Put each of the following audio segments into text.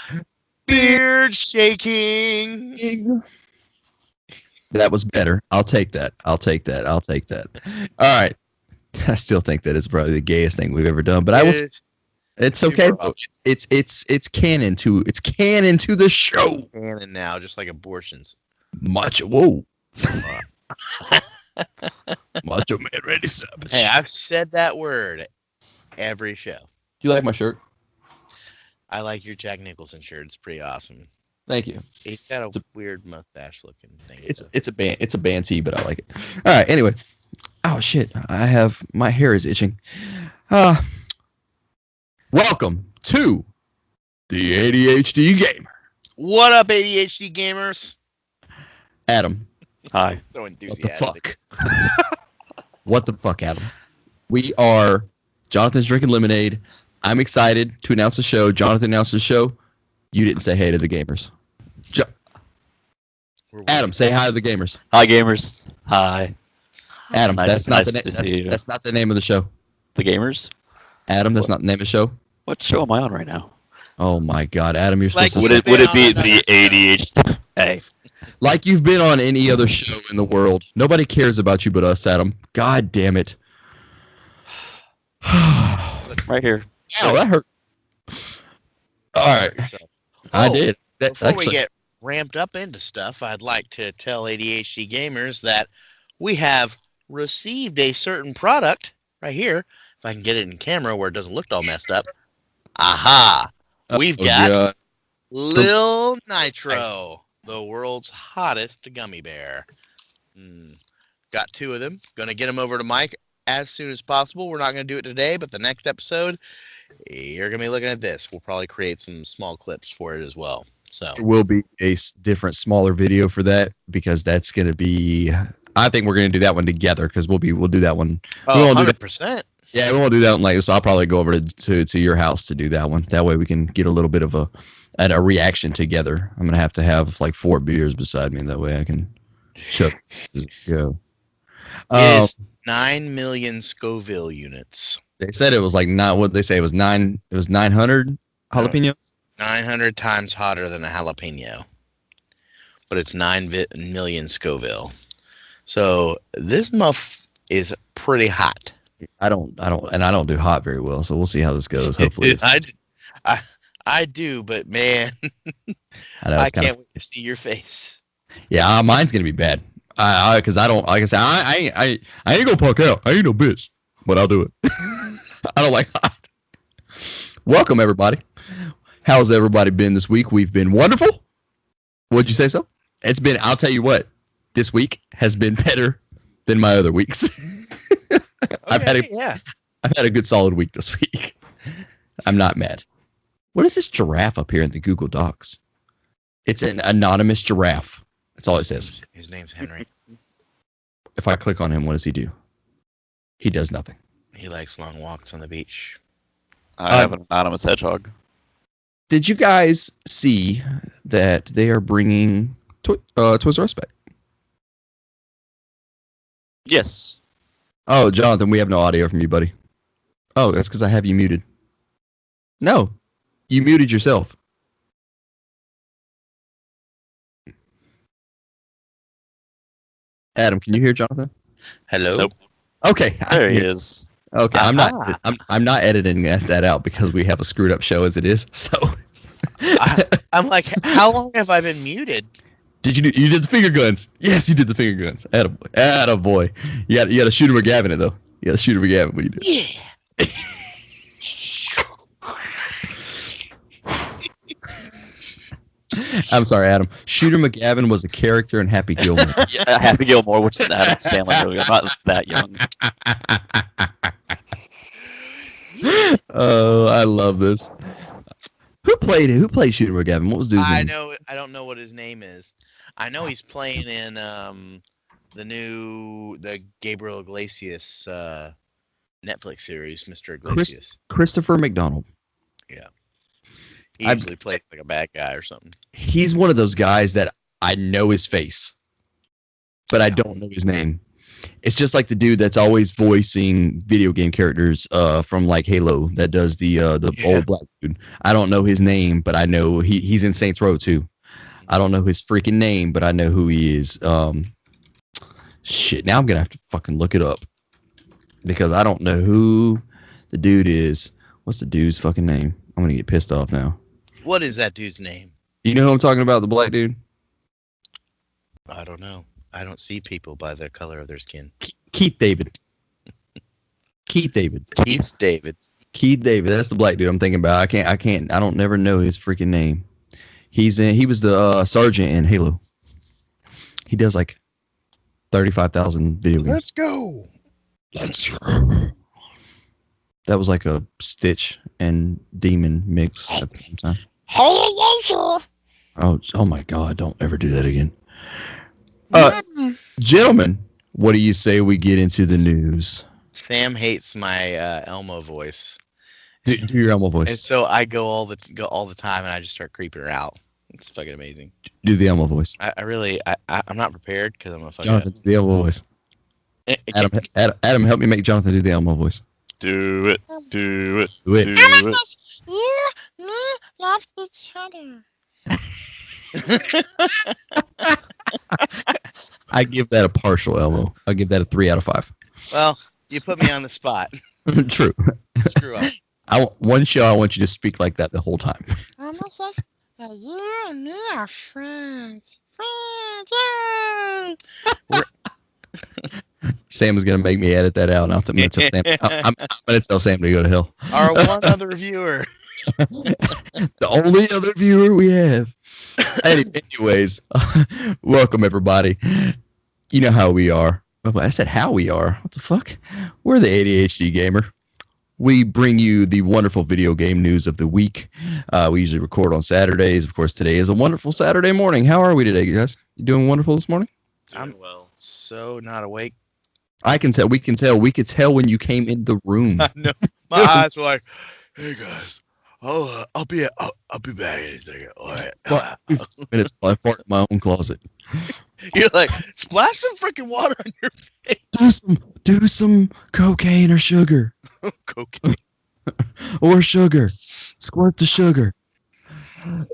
everyone. Beard shaking. That was better. I'll take that. All right. I still think that it's probably the gayest thing we've ever done, but I will. It's okay. It's canon to the show. Canon now, just like abortions. Whoa. Macho Man Randy Savage. Hey, I've said that word every show. Do you like my shirt? I like your Jack Nicholson shirt. It's pretty awesome. Thank you. He's got a weird mustache looking thing. It's a band tee, but I like it. All right. Anyway. Oh shit! My hair is itching. Welcome to the ADHD Gamer. What up, ADHD gamers? Adam. Hi. So enthusiastic. What the fuck? What the fuck, Adam? We are Jonathan's drinking lemonade. I'm excited to announce the show. Jonathan announced the show. You didn't say hey to the gamers. Adam, say hi to the gamers. Hi, gamers. Hi. Adam, Nice- that's not nice to see the you. that's not the name of the show. The gamers? Adam, that's not the name of the show. What show am I on right now? Oh my God, Adam, you're supposed Like, to. Would it be the ADHD? Hey. Like you've been on any other show in the world. Nobody cares about you but us, Adam. God damn it. Right here. Ow, that hurt. All right. I did. Before we get ramped up into stuff, I'd like to tell ADHD gamers that we have received a certain product right here. If I can get it in camera where it doesn't look all messed up. Aha! We've got Lil Nitro, the world's hottest gummy bear. Got 2 of them. Gonna get them over to Mike as soon as possible. We're not gonna do it today, but the next episode, you're gonna be looking at this. We'll probably create some small clips for it as well. So There will be a different, smaller video for that because that's going to be. I think we're going to do that one together because we'll do that one. Oh, 100%. Yeah, we won't do that one later. So I'll probably go over to your house to do that one. That way we can get a little bit of a reaction together. I'm going to have like 4 beers beside me. That way I can go. It's 9 million Scoville units. They said it was like not what they say. It was 900 jalapenos. 900 times hotter than a jalapeno, but it's 9 million Scoville. So this muff is pretty hot. I don't do hot very well. So we'll see how this goes. Hopefully, I do, but man, I can't wait to see your face. Yeah, mine's gonna be bad. Because I don't, like I said, I ain't gonna punk out. I ain't no bitch, but I'll do it. I don't like hot. Welcome everybody. How's everybody been this week? We've been wonderful. Would you say so? It's been. I'll tell you what. This week has been better than my other weeks. I've had a good solid week this week. I'm not mad. What is this giraffe up here in the Google Docs? It's an anonymous giraffe. That's all it says. His name's Henry. If I click on him, what does he do? He does nothing. He likes long walks on the beach. I have an anonymous hedgehog. Did you guys see that they are bringing Toys R Us back? Yes. Oh, Jonathan, we have no audio from you, buddy. Oh, that's because I have you muted. No, you muted yourself. Adam, can you hear Jonathan? Hello. Nope. Okay, There he is. Okay, I'm not editing that out because we have a screwed up show as it is. So I'm like, how long have I been muted? you did the finger guns? Yes, you did the finger guns. Attaboy. You got to shoot him or Gavin it though. You got to shoot him or Gavin when you do. Yeah. I'm sorry, Adam. Shooter McGavin was a character in Happy Gilmore. Yeah, Happy Gilmore, which is an Adam Sandler movie. I'm not that young. Oh, I love this. Who played Shooter McGavin? What was dude's name? I don't know what his name is. I know he's playing in the Gabriel Iglesias Netflix series, Mr. Iglesias. Christopher McDonald. Yeah. He usually plays like a bad guy or something. He's one of those guys that I know his face, but I don't know his name. It's just like the dude that's always voicing video game characters from like Halo that does the old black dude. I don't know his name, but I know he's in Saints Row too. I don't know his freaking name, but I know who he is. Shit, now I'm gonna have to fucking look it up because I don't know who the dude is. What's the dude's fucking name? I'm gonna get pissed off now. What is that dude's name? You know who I'm talking about? The black dude? I don't know. I don't see people by the color of their skin. Keith David. Keith David. Keith David. Keith David. That's the black dude I'm thinking about. I don't never know his freaking name. He was the sergeant in Halo. He does like 35,000 video games. Let's go. That was like a Stitch and Demon mix at the same time. Oh my God! Don't ever do that again. Gentlemen, what do you say we get into the news? Sam hates my Elmo voice. Do your Elmo voice. And so I go all the time, and I just start creeping her out. It's fucking amazing. Do the Elmo voice. I'm not prepared because I'm a fucking. Jonathan, do the Elmo voice. Adam, help me make Jonathan do the Elmo voice. Do it. Do it. Do it. Do it. You, me, love each other. I give that a partial Elmo. I'll give that a 3 out of 5. Well, you put me on the spot. True. Screw up. One show, I want you to speak like that the whole time. Mama says that you and me are friends. Friends, yay! Sam is going to make me edit that out. And I'm going to tell Sam. I'm going to tell Sam to go to hell. Our one other viewer. The only other viewer we have. Anyways, welcome everybody. You know how we are. I said how we are. What the fuck? We're the ADHD Gamer. We bring you the wonderful video game news of the week. We usually record on Saturdays. Of course, today is a wonderful Saturday morning. How are we today, guys? You doing wonderful this morning? I'm well. so not awake. I can tell. We can tell. We could tell when you came in the room. No, my eyes were like, "Hey guys, I'll be back in a second." All right. minutes till I fart in my own closet. You're like, splash some freaking water on your face. Do some cocaine or sugar. Cocaine. Or sugar. Squirt the sugar. All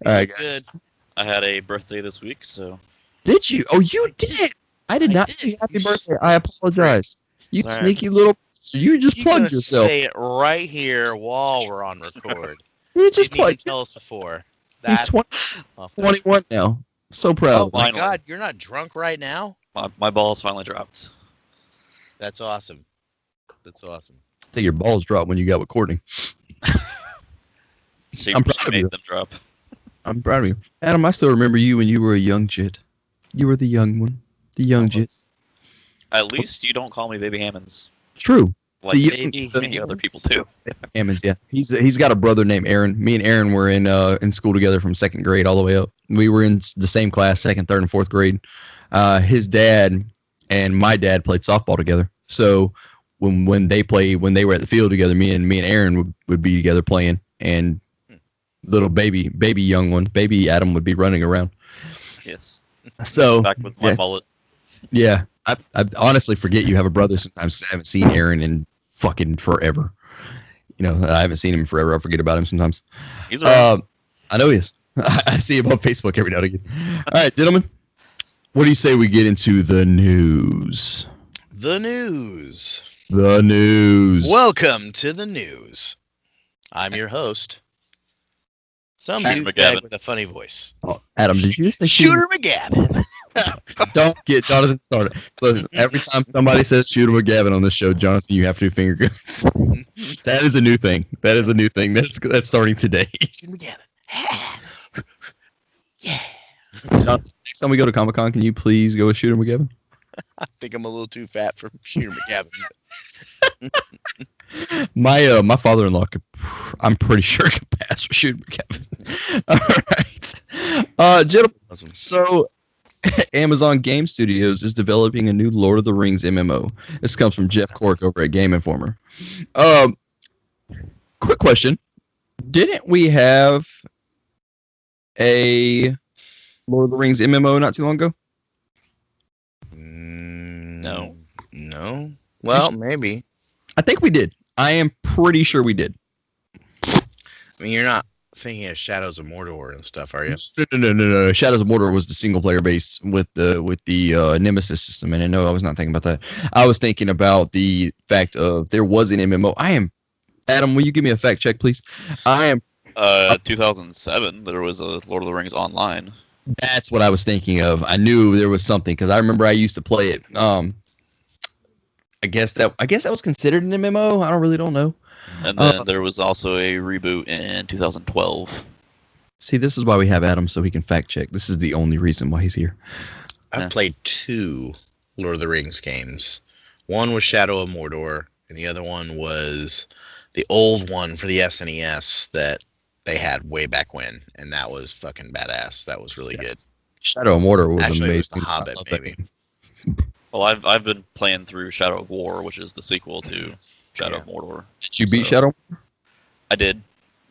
right, guys. Good. I had a birthday this week, so Did you? Oh, you did. I did I not did. say happy birthday. I apologize. You It's all right. sneaky little. You just You're gonna plugged yourself. say it right here while we're on record. You just Didn't even plugged. tell us before. He's That's 21 now. So proud. Oh of him. my Finally. God, you're not drunk right now? my balls finally dropped. That's awesome. That's awesome. I think your balls dropped when you got with Courtney. She, I'm proud she of made you. them drop. I'm proud of you. Adam, I still remember you when you were a young jit. You were the young one. The young jit. At least you don't call me Baby Hammonds. It's true. Like The Baby many other people too. Hammonds, yeah. He's got a brother named Aaron. Me and Aaron were in school together from 2nd grade all the way up. We were in the same class, 2nd, 3rd, and 4th grade. His dad and my dad played softball together. So when they were at the field together, me and Aaron would be together playing, and little baby young one, baby Adam would be running around. Yes. So Back with my yes. mullet. Yeah, I honestly forget you have a brother sometimes 'cause I haven't seen Aaron in fucking forever. You know, I haven't seen him forever. I forget about him sometimes. He's around. I know he is. I see him on Facebook every now and again. All right, gentlemen, what do you say we get into the news? The news. The news. Welcome to the news. I'm your host. Some Shooter douchebag McGavin. with a funny voice. Oh, Adam, did you say Shooter McGavin. Don't get Jonathan started. Listen, every time somebody says Shooter McGavin on this show, Jonathan, you have to do finger guns. That is a new thing. That is a new thing. That's starting today. Shooter McGavin. Yeah. Jonathan, next time we go to Comic-Con, can you please go with Shooter McGavin? I think I'm a little too fat for Shooter McGavin. My father-in-law I'm pretty sure could pass for Shooter McGavin. All right. Gentlemen, Awesome. so Amazon Game Studios is developing a new Lord of the Rings MMO. This comes from Jeff Cork over at Game Informer. Quick question. Didn't we have a Lord of the Rings MMO not too long ago? No. Well, maybe. I think we did. I am pretty sure we did. I mean, you're not thinking of Shadows of Mordor and stuff, are you? No. Shadows of Mordor was the single player base with the Nemesis system, and no, I was not thinking about that. I was thinking about the fact of there was an MMO. Adam, will you give me a fact check, please? 2007, there was a Lord of the Rings online. That's what I was thinking of. I knew there was something because I remember I used to play it. I guess that was considered an MMO. I don't know. And then there was also a reboot in 2012. See, this is why we have Adam, so he can fact check. This is the only reason why he's here. I've played 2 Lord of the Rings games. One was Shadow of Mordor, and the other one was the old one for the SNES that they had way back when, and that was fucking badass. That was really good. Shadow of Mordor was Actually, amazing. it was The Hobbit, maybe. Well, I've been playing through Shadow of War, which is the sequel to Shadow of Mordor. Did you beat Shadow? I did,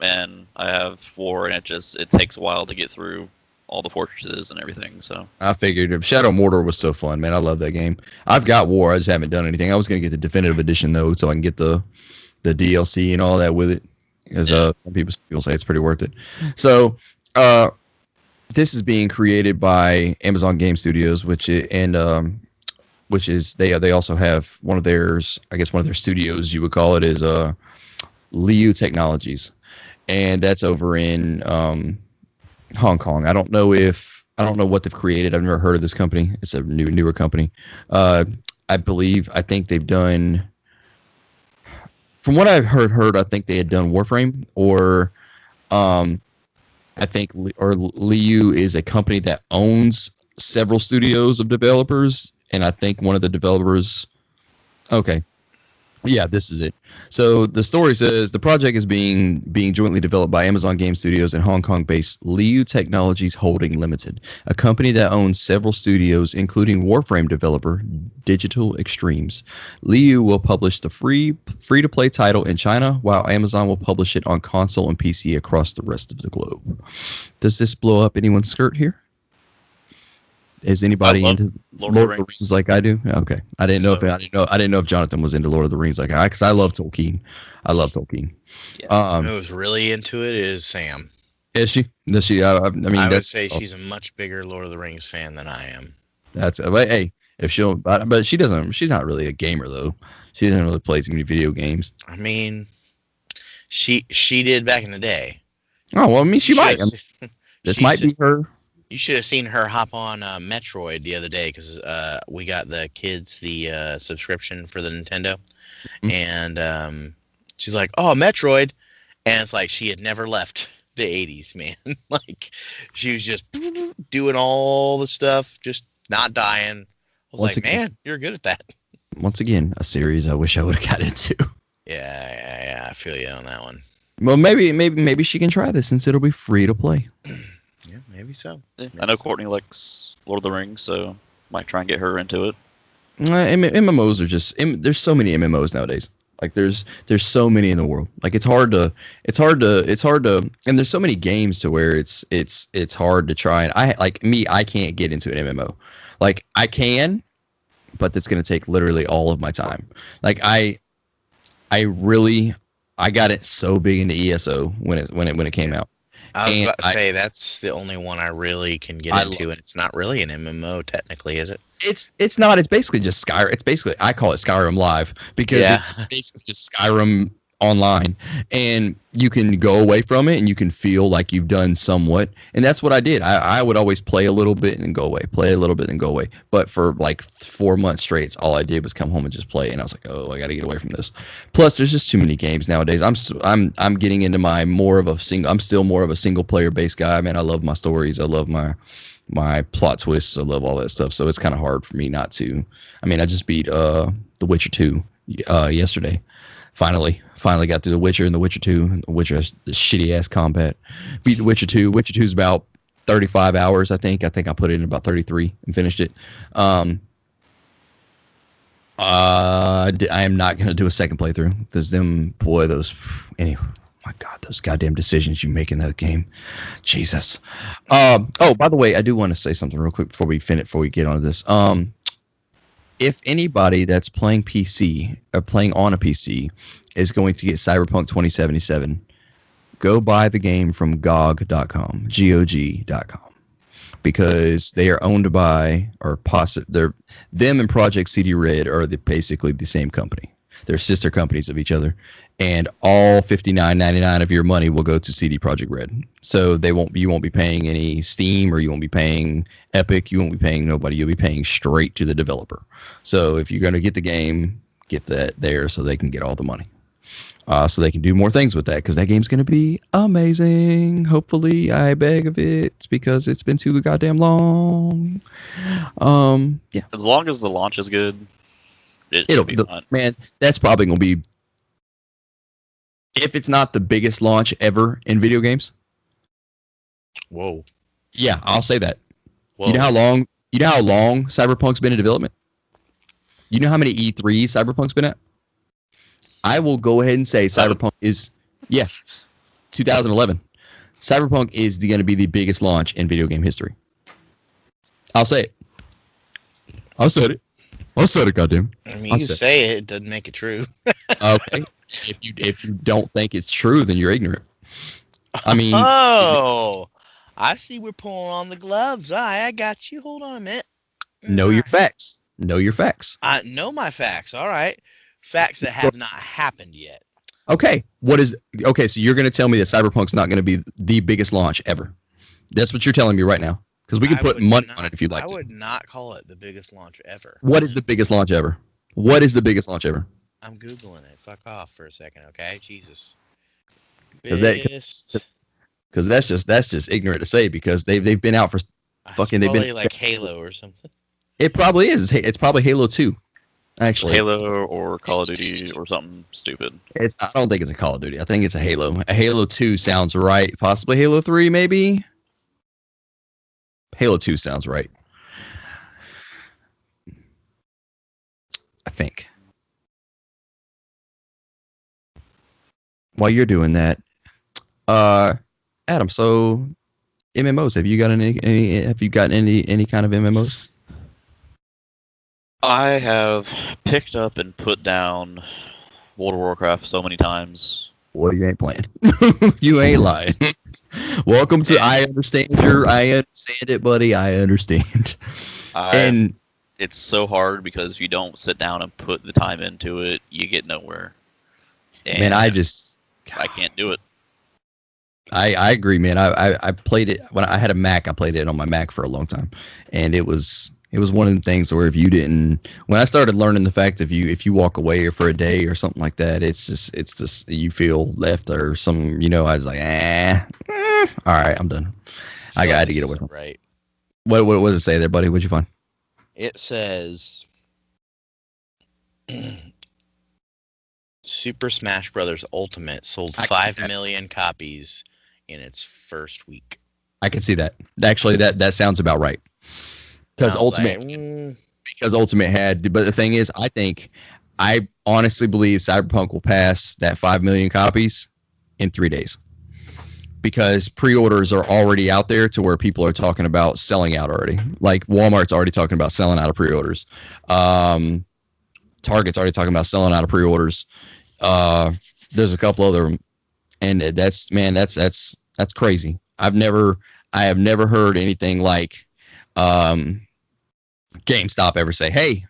and I have War, and it takes a while to get through all the fortresses and everything. So I figured if Shadow of Mordor was so fun, man. I love that game. I've got War. I just haven't done anything. I was gonna get the definitive edition though, so I can get the DLC and all that with it. Because some people say it's pretty worth it. So this is being created by Amazon Game Studios, which is they also have one of their studios, you would call it, is Liu Technologies, and that's over in Hong Kong. I don't know what they've created. I've never heard of this company. It's a newer company. I think they've done. From what I've heard, I think they had done Warframe, or Liu is a company that owns several studios of developers, and I think one of the developers. Okay, yeah, this is it. So the story says the project is being jointly developed by Amazon Game Studios and Hong Kong-based Liu Technologies Holding Limited, a company that owns several studios, including Warframe developer Digital Extremes. Liu will publish the free-to-play title in China, while Amazon will publish it on console and PC across the rest of the globe. Does this blow up anyone's skirt here? Is anybody into Lord of the Rings like I do? Okay, I didn't know if Jonathan was into Lord of the Rings like I, because I love Tolkien. Yes. Who's really into it is Sam. Is she? Does she? I would say she's a much bigger Lord of the Rings fan than I am. That's hey, if she'll, but she doesn't. She's not really a gamer though. She doesn't really play too many video games. I mean, she did back in the day. Oh well, I mean, she might. This might be her. You should have seen her hop on Metroid the other day, because we got the kids the subscription for the Nintendo, and she's like, "Oh, Metroid," and it's like she had never left the 80s, man. Like she was just doing all the stuff, just not dying. I was man, you're good at that. Once again, a series I wish I would have got into. Yeah, I feel you on that one. Well, maybe she can try this since it'll be free to play. Yeah, maybe so. I know Courtney likes Lord of the Rings, so might try and get her into it. MMOs are just there's so many MMOs nowadays. Like there's so many in the world. Like it's hard to, and there's so many games to where it's hard to try. And I can't get into an MMO. Like I can, but it's gonna take literally all of my time. Like I got it so big into ESO when it came out. I was about to say that's the only one I really can get into, and it's not really an MMO technically, is it? It's not. It's basically just Skyrim. It's basically, I call it Skyrim Live, because it's basically just Skyrim online, and you can go away from it and you can feel like you've done somewhat. And that's what I did. I would always play a little bit and go away, play a little bit and go away. But for like 4 months straight, all I did was come home and just play. And I was like, oh, I got to get away from this. Plus, there's just too many games nowadays. I'm getting into I'm still more of a single player based guy. Man, I love my stories. I love my plot twists. I love all that stuff. So it's kind of hard for me not to. I mean, I just beat The Witcher 2 yesterday. Finally got through The Witcher and The Witcher 2. The Witcher has the shitty ass combat. Beat The Witcher 2. Witcher 2 is about 35 hours, I think. I think I put it in about 33 and finished it. I am not going to do a second playthrough, because anyway, my God, those goddamn decisions you make in that game. Jesus. By the way, I do want to say something real quick before we get on this. if anybody that's playing PC or playing on a PC is going to get Cyberpunk 2077, go buy the game from GOG.com, GOG.com, because they are owned by, or they're them and Project CD Red are basically the same company. They're sister companies of each other, and all $59.99 of your money will go to CD Projekt Red. So you won't be paying any Steam, or you won't be paying Epic, you won't be paying nobody. You'll be paying straight to the developer. So if you're going to get the game, get that there so they can get all the money. So they can do more things with that, because that game's going to be amazing. Hopefully, I beg of it, because it's been too goddamn long. Yeah. As long as the launch is good, it'll be fun. Man, that's probably going to be, if it's not the biggest launch ever in video games. Whoa. Yeah, I'll say that. Whoa. You know how long Cyberpunk's been in development? You know how many E3s Cyberpunk's been at? I will go ahead and say Cyberpunk is 2011. Cyberpunk is going to be the biggest launch in video game history. I'll say it. I said it, goddamn. I mean, you say it doesn't make it true. Okay. If you don't think it's true, then you're ignorant. I mean, oh, I see we're pulling on the gloves. I got you. Hold on a minute. Know your facts. Know your facts. I know my facts. All right. Facts that have not happened yet. Okay. So you're going to tell me that Cyberpunk's not going to be the biggest launch ever. That's what you're telling me right now. Because we can put money on it if you'd like to. I would not call it the biggest launch ever. What is the biggest launch ever? What is the biggest launch ever? I'm Googling it. Fuck off for a second, okay? Jesus. Because that's just ignorant to say, because they've been out for fucking, they've been like Halo or something. It probably is. It's probably Halo 2. Actually, Halo or Call of Duty or something stupid. I don't think it's a Call of Duty. I think it's a Halo. A Halo 2 sounds right. Possibly Halo 3, maybe. Halo 2 sounds right. I think. While you're doing that, Adam, so MMOs, have you got any kind of MMOs? I have picked up and put down World of Warcraft so many times. Well, you ain't playing. You ain't lying. Welcome to I understand it, buddy. I understand. And it's so hard, because if you don't sit down and put the time into it, you get nowhere. And man, I can't do it. I agree, man. I played it when I had a Mac. I played it on my Mac for a long time, and it was one of the things where when I started learning the fact if you walk away for a day or something like that, it's just you feel left or something. I was like, all right, I'm done. I got to get away from it. Right. What does it say there, buddy? What'd you find? It says Super Smash Bros. Ultimate sold 5 million copies in its first week. I can see that. Actually, that sounds about right. Because Ultimate had, but the thing is, I honestly believe Cyberpunk will pass that 5 million copies in 3 days. Because pre-orders are already out there to where people are talking about selling out already. Like Walmart's already talking about selling out of pre-orders. Target's already talking about selling out of pre-orders. There's a couple other, and that's crazy. I have never heard anything like GameStop ever say, "Hey,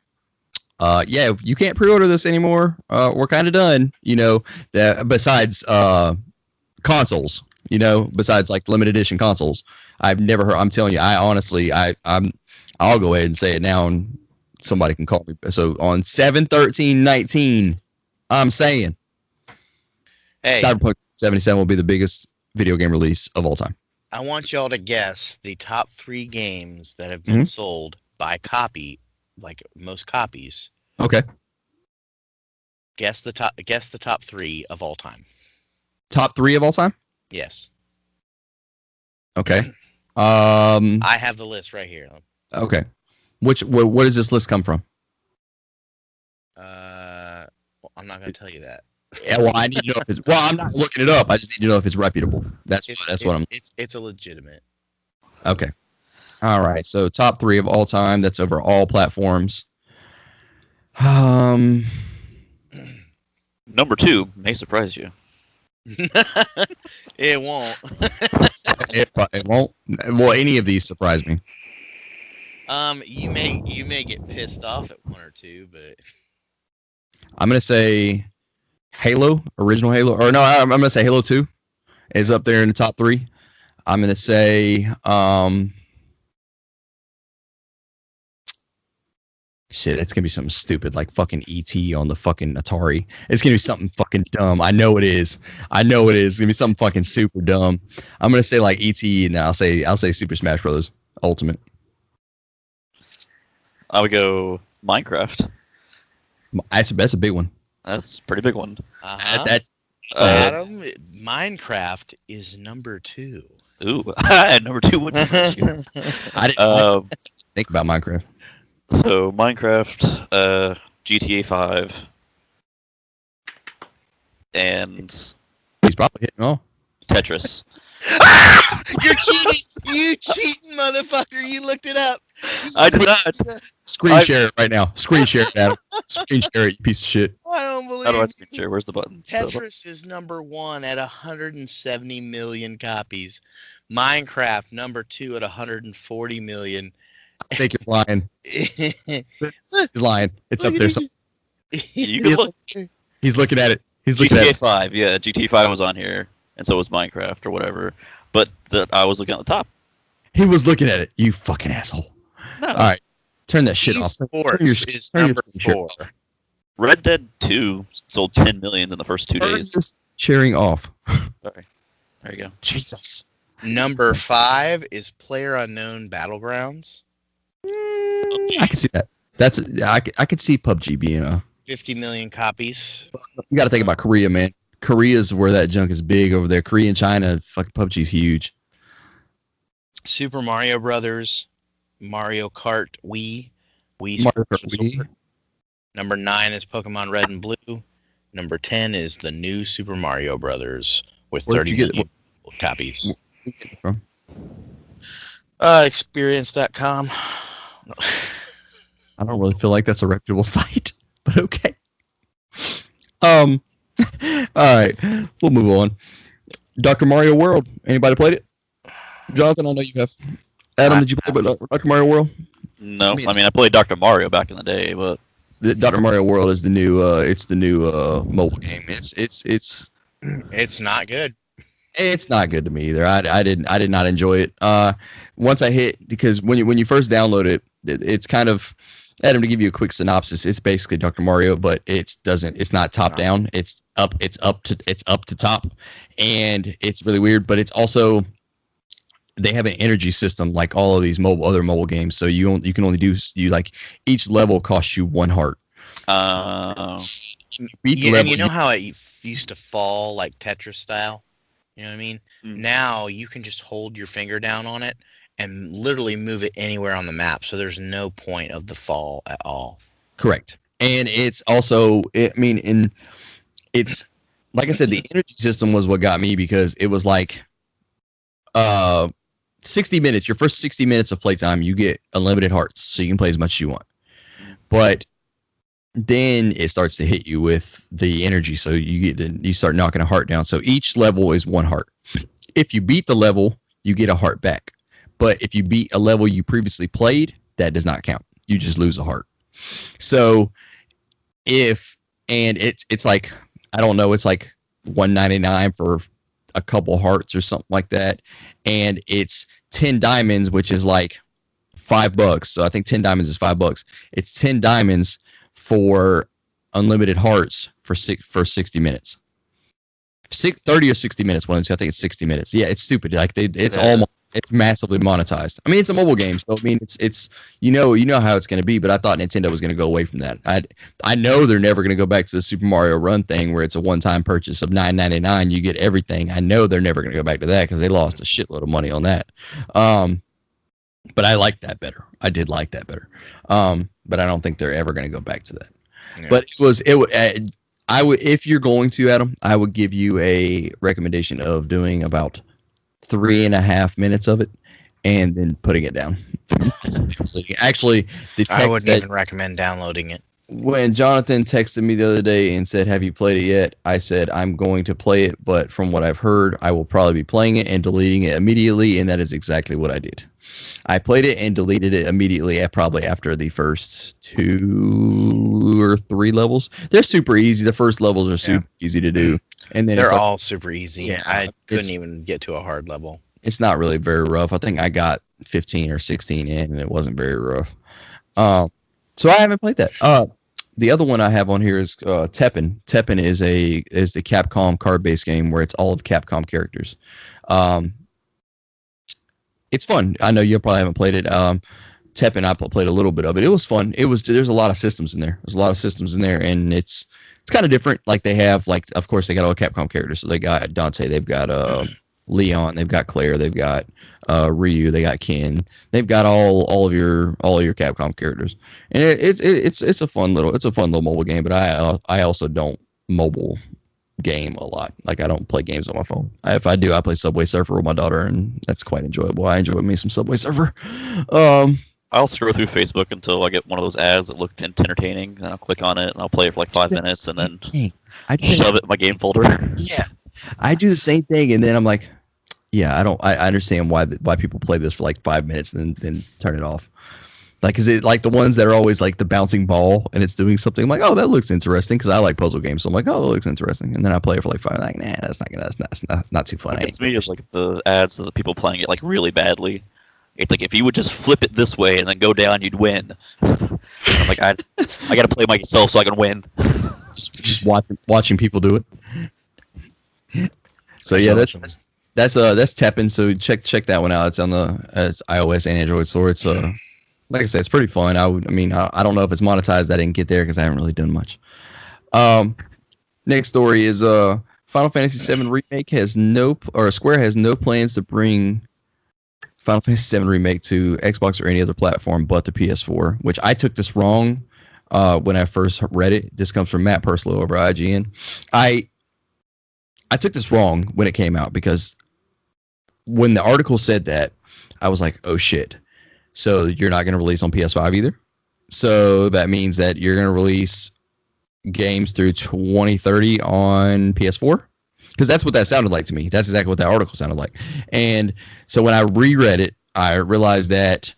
yeah, you can't pre-order this anymore. We're kind of done." That besides consoles. Besides like limited edition consoles, I've never heard. I'm telling you, I'll go ahead and say it now, and somebody can call me. So on 7/13/19, I'm saying, Cyberpunk 77 will be the biggest video game release of all time. I want y'all to guess the top 3 games that have been sold by copy, like most copies. Okay. Guess the top 3 of all time. Top 3 of all time? Yes. Okay. I have the list right here. Okay. What does this list come from? Well, I'm not going to tell you that. Yeah, well, I need to know if it's. Well, I'm not looking it up. I just need to know if it's reputable. That's what I'm. It's a legitimate. Okay. All right. So top 3 of all time. That's over all platforms. Um, Number 2 may surprise you. It won't. it won't. Well, any of these surprise me. You may get pissed off at one or two, but I'm gonna say Halo, original Halo, or no, I'm gonna say Halo 2 is up there in the top 3. I'm gonna say shit, it's gonna be something stupid like fucking ET on the fucking Atari. It's gonna be something fucking dumb. I know it is. It's gonna be something fucking super dumb. I'm gonna say like ET, and I'll say Super Smash Bros. Ultimate. I would go Minecraft. That's a big one. That's a pretty big one. That's Adam, Minecraft is number 2. Ooh, number 2 would surprise you. I didn't think about Minecraft. So Minecraft, GTA 5, and He's probably hitting all. Tetris. You're cheating! You cheating, motherfucker! You looked it up. I did not. Screen share it right now. Screen share it, Adam. Screen share it, you piece of shit. I don't believe How do I you. screen share? Where's the button? Tetris is number 1 at 170 million copies. Minecraft number 2 at 140 million. I think you're lying. He's lying. It's up there. You can look. He's looking at it. He's looking at GTA it. 5, yeah, GTA 5 was on here, and so was Minecraft or whatever. But I was looking at the top. He was looking at it. You fucking asshole. No. All right. Turn that shit off. Esports is number 4. Red Dead 2 sold 10 million in the first 2 days. Sharing off. Sorry. There you go. Jesus. Number 5 is PlayerUnknown Battlegrounds. I can see that. I could see PUBG being a. 50 million copies. You got to think about Korea, man. Korea's where that junk is big over there. Korea and China, fucking PUBG's huge. Super Mario Brothers, Mario Kart Wii, Mario Kart Sports Wii. Resort. Number 9 is Pokemon Red and Blue. Number 10 is the new Super Mario Brothers with Where'd 30 you get million copies. Where'd you get it from? Experience.com. I don't really feel like that's a reputable site, but okay. All right, we'll move on. Dr. Mario World. Anybody played it? Jonathan, I know you have. Adam, did you play Dr. Mario World? No, I mean I played Dr. Mario back in the day, but The Dr. Mario World is the new. It's the new mobile game. It's not good. It's not good to me either. I did not enjoy it. Once I hit, because when you first download it, it's kind of, Adam, to give you a quick synopsis, it's basically Dr. Mario, but it's not top down. It's up to top, and it's really weird. But it's also, they have an energy system like all of these other mobile games. So you can only do like each level costs you 1 heart. Beat the Yeah, level, and you know how it used to fall like Tetris style? You know what I mean? Mm. Now you can just hold your finger down on it and literally move it anywhere on the map. So there's no point of the fall at all. correct. And it's also, it's like I said, the energy system was what got me, because it was like 60 minutes, your first 60 minutes of playtime, you get unlimited hearts, so you can play as much as you want. But then it starts to hit you with the energy, so you start knocking a heart down. So each level is 1 heart. If you beat the level, you get a heart back. But if you beat a level you previously played, that does not count. You just lose a heart. So it's like, I don't know, it's like $1.99 for a couple hearts or something like that, and it's 10 diamonds, which is like $5. So I think 10 diamonds is $5. It's 10 diamonds for unlimited hearts for 60 minutes. 30 or 60 minutes. One of those. I think it's 60 minutes. Yeah, it's stupid. Like it's massively monetized. I mean, it's a mobile game, so I mean, it's you know how it's going to be. But I thought Nintendo was going to go away from that. I know they're never going to go back to the Super Mario Run thing where it's a one-time purchase of $9.99. You get everything. I know they're never going to go back to that because they lost a shitload of money on that. But I like that better. I did like that better. But I don't think they're ever going to go back to that. Yeah. But I would, if you're going to, Adam, I would give you a recommendation of doing about 3.5 minutes of it and then putting it down. Actually, I wouldn't even recommend downloading it. when Jonathan texted me the other day and said, "Have you played it yet?" I said, "I'm going to play it, but from what I've heard, I will probably be playing it and deleting it immediately," and that is exactly what I did. I played it and deleted it immediately, probably after the first 2 or 3 levels. They're super easy. The first levels are super easy to do, and then they're all super easy. Yeah, I couldn't even get to a hard level. It's not really very rough. I think I got 15 or 16 in, and it wasn't very rough. So I haven't played that. The other one I have on here is Teppen. Teppen is the Capcom card-based game where it's all of Capcom characters. It's fun. I know you probably haven't played it. Teppen, I played a little bit of it. It was fun. There's a lot of systems in there. There's a lot of systems in there, and it's kind of different. Like they have, like, of course they got all Capcom characters. So they got Dante, they've got Leon, they've got Claire, they've got Ryu, they got Ken. They've got all of your Capcom characters, and it's a fun little mobile game. But I also don't mobile game a lot. Like I don't play games on my phone. If I do, I play Subway Surfer with my daughter, and that's quite enjoyable. I enjoy me some Subway Surfer. I'll scroll through Facebook until I get one of those ads that look entertaining, and I'll click on it and I'll play it for like 5 minutes, and then shove it in my game folder. Yeah, I do the same thing, and then I'm like, yeah, I understand why people play this for like 5 minutes and then turn it off. Like, is it like the ones that are always like the bouncing ball and it's doing something? I'm like, oh, that looks interesting, because I like puzzle games. So I'm like, oh, that looks interesting, and then I play it for like 5. Like, nah, that's not too fun. It's me, just like the ads of the people playing it like really badly. It's like if you would just flip it this way and then go down, you'd win. I'm like, I got to play myself so I can win. Just watching people do it. So yeah, that's Teppen. So check that one out. It's on it's iOS and Android store. It's like I said, it's pretty fun. I don't know if it's monetized. I didn't get there because I haven't really done much. Next story is Final Fantasy VII Remake Square has no plans to bring Final Fantasy VII Remake to Xbox or any other platform but the PS4, which I took this wrong when I first read it. This comes from Matt Purslow over IGN. I took this wrong when it came out, because when the article said that, I was like, oh shit. So you're not going to release on PS5 either? So that means that you're going to release games through 2030 on PS4? Because that's what that sounded like to me. That's exactly what that article sounded like. And so when I reread it, I realized that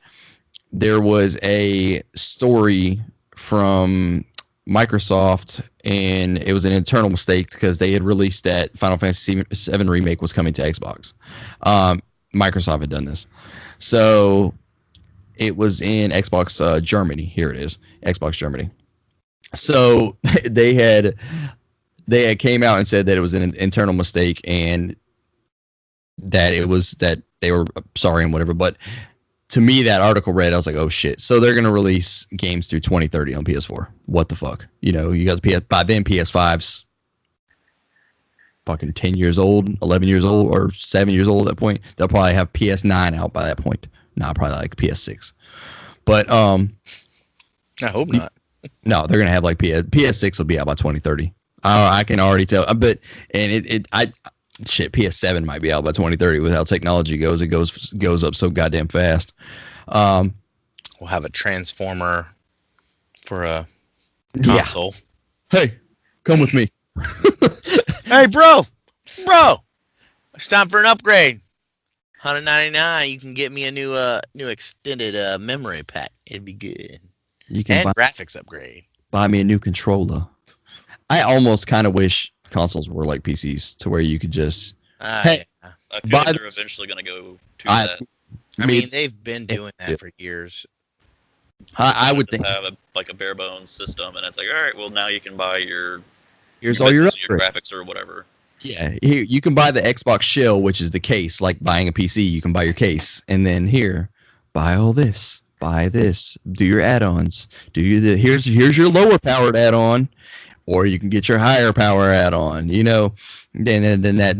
there was a story from Microsoft, and it was an internal mistake because they had released that Final Fantasy VII Remake was coming to Xbox. Microsoft had done this. So it was in Xbox Germany. Here it is, Xbox Germany. So they had came out and said that it was an internal mistake and that they were sorry and whatever. But to me, that article read, I was like, oh shit. So they're going to release games through 2030 on PS4. What the fuck? You got by then PS5's fucking 10 years old, 11 years old, or 7 years old at that point. They'll probably have PS9 out by that point. No, probably like PS6. But I hope not. No, they're going to have like PS6 will be out by 2030. I can already tell. PS7 might be out by 2030 with how technology goes. It goes up so goddamn fast. We'll have a transformer for a console. Yeah. Hey, come with me. Hey, bro, it's time for an upgrade. $199. You can get me a new extended memory pack. It'd be good. You can graphics upgrade. Buy me a new controller. I almost kind of wish consoles were like PCs, to where you could just I feel like they're eventually going to go to that. I mean, they've been doing that for years. I would think have a bare bones system, and it's like, all right, well, now you can buy here's all your graphics or whatever. Yeah, here you can buy the Xbox shell, which is the case, like buying a PC. You can buy your case, and then here, buy all this, buy this, do your add-ons, here's your lower powered add-on, or you can get your higher power add-on. Then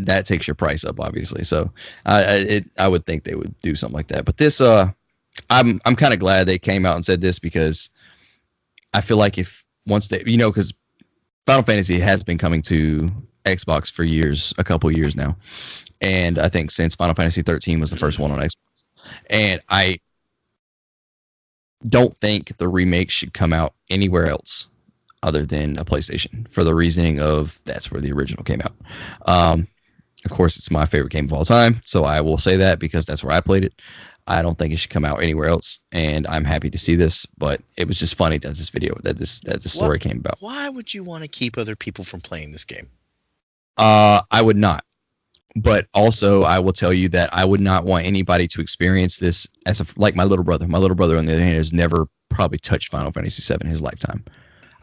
that takes your price up, obviously. So I would think they would do something like that. But this, I'm kind of glad they came out and said this, because I feel like once they, because Final Fantasy has been coming to Xbox for a couple years now, and I think since Final Fantasy 13 was the first one on Xbox, and I don't think the remake should come out anywhere else other than a PlayStation for the reasoning of that's where the original came out. Of course, it's my favorite game of all time, so I will say that because that's where I played it. I don't think it should come out anywhere else, and I'm happy to see this. But it was just funny that this story came about. Why would you want to keep other people from playing this game? I would not. But also, I will tell you that I would not want anybody to experience this like my little brother. My little brother, on the other hand, has never probably touched Final Fantasy VII in his lifetime.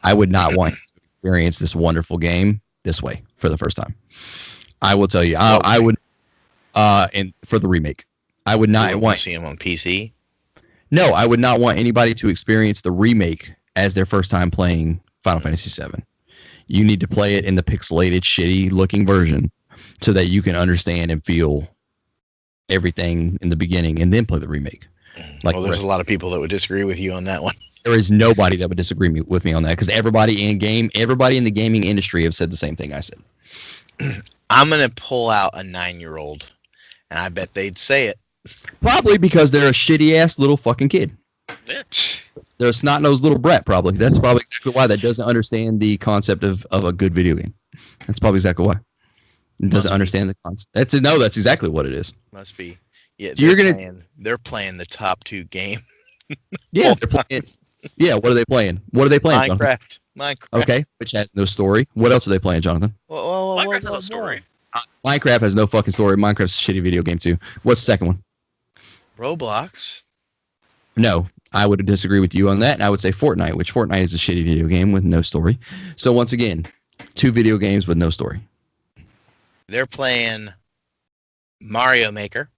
I would not want him to experience this wonderful game this way for the first time. I will tell you, I would, and for the remake, I would not want to see him on PC. No, I would not want anybody to experience the remake as their first time playing Final Fantasy VII. You need to play it in the pixelated, shitty-looking version so that you can understand and feel everything in the beginning, and then play the remake. Like, well, there's a lot of people that would disagree with you on that one. There is nobody that would disagree with me on that because everybody in the gaming industry have said the same thing I said. I'm gonna pull out a 9-year-old, and I bet they'd say it. Probably because they're a shitty ass little fucking kid. Yeah. They're a snot-nosed little brat. Probably that's probably exactly why that doesn't understand the concept of a good video game. That's probably exactly why. It doesn't understand the concept. That's exactly what it is. Must be. Yeah, so they're playing the top 2 game. Yeah, they're playing. Yeah, what are they playing? Minecraft. Jonathan? Minecraft. Okay, which has no story. What else are they playing, Jonathan? Minecraft has a story. Minecraft has no fucking story. Minecraft's a shitty video game too. What's the second one? Roblox. No, I would disagree with you on that. And I would say Fortnite, which Fortnite is a shitty video game with no story. So once again, 2 video games with no story. They're playing Mario Maker.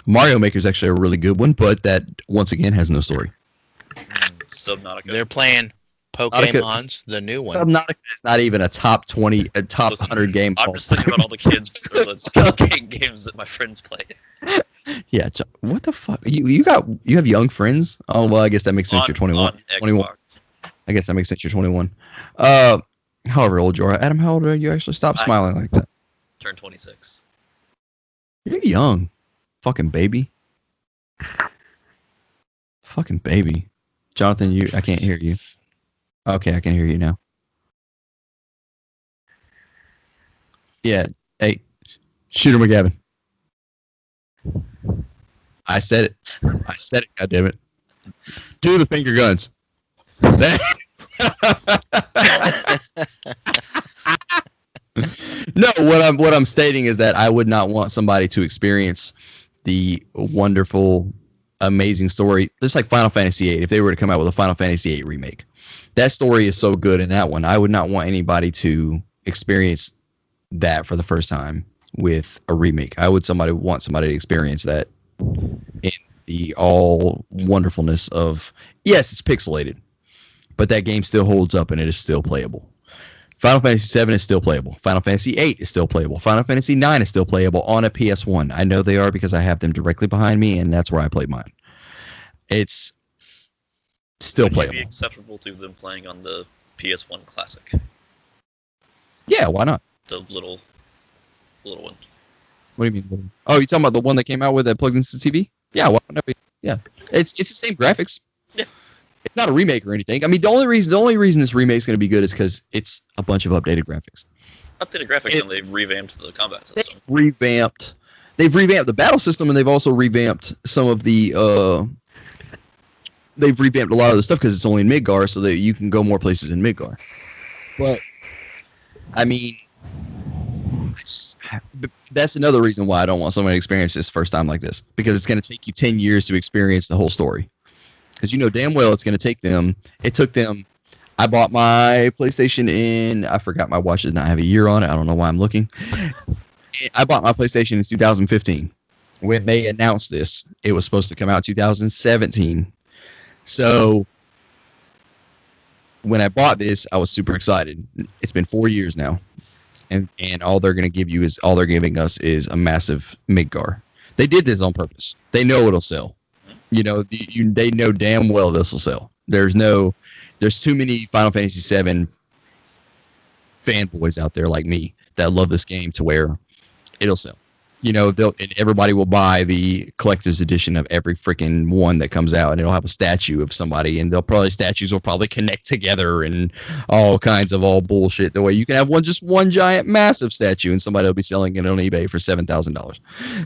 Mario Maker is actually a really good one, but that once again has no story. Subnautica. They're playing Pokemon's the new one. Subnautica is not even a top 20, a top 100 game. I'm just thinking about all the kids or the games that my friends play. Yeah, what the fuck? You have young friends? Oh well, I guess that makes sense. You're 21. 21. I guess that makes sense. You're 21. However old you are, Adam. How old are you? Actually, stop smiling like that. Turned 26. You're young, fucking baby. Fucking baby. Jonathan, I can't hear you. Okay, I can hear you now. Yeah. Hey, Shooter McGavin. I said it. Goddammit. Do the finger guns. No, what I'm stating is that I would not want somebody to experience the wonderful, amazing story. Just like Final Fantasy VIII, if they were to come out with a Final Fantasy VIII remake, that story is so good in that one. I would not want anybody to experience that for the first time with a remake. I would want somebody to experience that in the all wonderfulness of, yes, it's pixelated, but that game still holds up and it is still playable. Final Fantasy VII is still playable. Final Fantasy VIII is still playable. Final Fantasy IX is still playable on a PS1. I know they are because I have them directly behind me, and that's where I played mine. It's still playable. Would it be acceptable to them playing on the PS1 Classic? Yeah, why not? The little one. What do you mean? Oh, you talking about the one that came out with that plugged into the TV? Yeah, why not? Yeah, it's the same graphics. Yeah. It's not a remake or anything. I mean, the only reason this remake is going to be good is because it's a bunch of updated graphics. Updated graphics, and they've revamped the combat system. They've revamped the battle system, and they've also revamped some of the. They've revamped a lot of the stuff because it's only in Midgar, so that you can go more places in Midgar. But I mean, that's another reason why I don't want somebody to experience this first time like this, because it's going to take you 10 years to experience the whole story. Because you know damn well it's going to take them. It took them. I bought my PlayStation in. I forgot my watch does not have a year on it. I don't know why I'm looking. I bought my PlayStation in 2015. When they announced this, it was supposed to come out 2017. So when I bought this, I was super excited. It's been 4 years now, and all they're giving us is a massive Midgar. They did this on purpose. They know it'll sell. You know, they know damn well this will sell. There's too many Final Fantasy VII fanboys out there like me that love this game to where it'll sell. and everybody will buy the collector's edition of every freaking one that comes out, and it'll have a statue of somebody, and statues will probably connect together and all kinds of all bullshit. The way you can have just one giant massive statue, and somebody will be selling it on eBay for $7,000.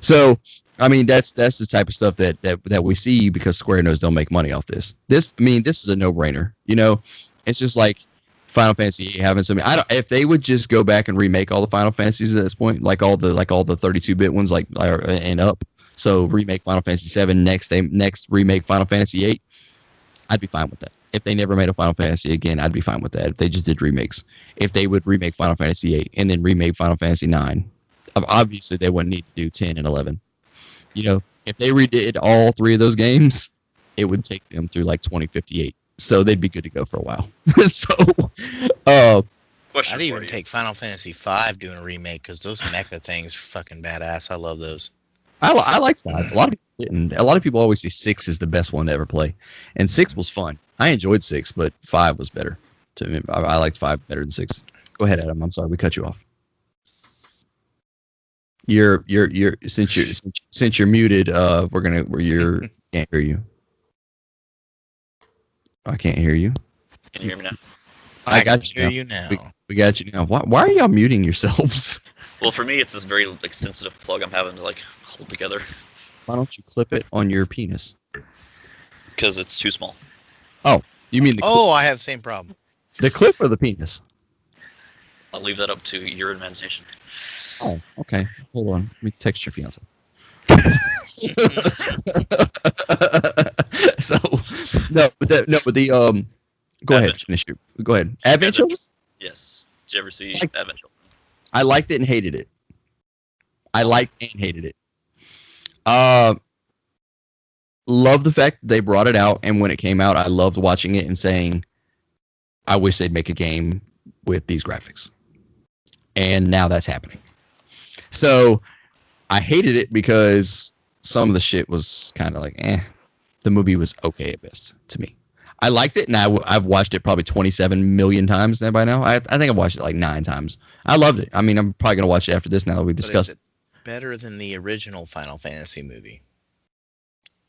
So, I mean, that's the type of stuff that we see because Square knows they'll make money off this. This is a no-brainer. It's just like Final Fantasy VIII having something. If they would just go back and remake all the Final Fantasies at this point, like all the 32-bit ones, and up. So remake Final Fantasy VII, next remake Final Fantasy VIII. I'd be fine with that. If they never made a Final Fantasy again, I'd be fine with that. If they just did remakes, if they would remake Final Fantasy VIII and then remake Final Fantasy IX, obviously they wouldn't need to do 10 and 11. If they redid all three of those games, it would take them through like 2058. So they'd be good to go for a while. I'd even take Final Fantasy V doing a remake because those mecha things are fucking badass. I love those. I liked 5. A lot of people didn't. A lot of people always say 6 is the best one to ever play, and 6 was fun. I enjoyed 6, but 5 was better. To me, I liked 5 better than 6. Go ahead, Adam. I'm sorry we cut you off. You're since you're muted. Can't hear you. I can't hear you. Can you hear me now? I got you now. We got you now. Why are y'all muting yourselves? Well, for me, it's this very sensitive plug I'm having to hold together. Why don't you clip it on your penis? Because it's too small. Oh, you mean the clip? Oh, I have the same problem. The clip or the penis? I'll leave that up to your imagination. Oh, okay. Hold on. Let me text your fiance. So go ahead. Finish it. Go ahead. Advent Children? Yes. Did you ever see Advent Children? I liked it and hated it. I liked and hated it. Love the fact that they brought it out, and when it came out, I loved watching it and saying, I wish they'd make a game with these graphics. And now that's happening. So I hated it because some of the shit was kind of like, the movie was okay at best to me. I liked it, and I've watched it probably 27 million times now by now. I think I've watched it like 9 times. I loved it. I mean, I'm probably going to watch it after this now that we've discussed it. Better than the original Final Fantasy movie?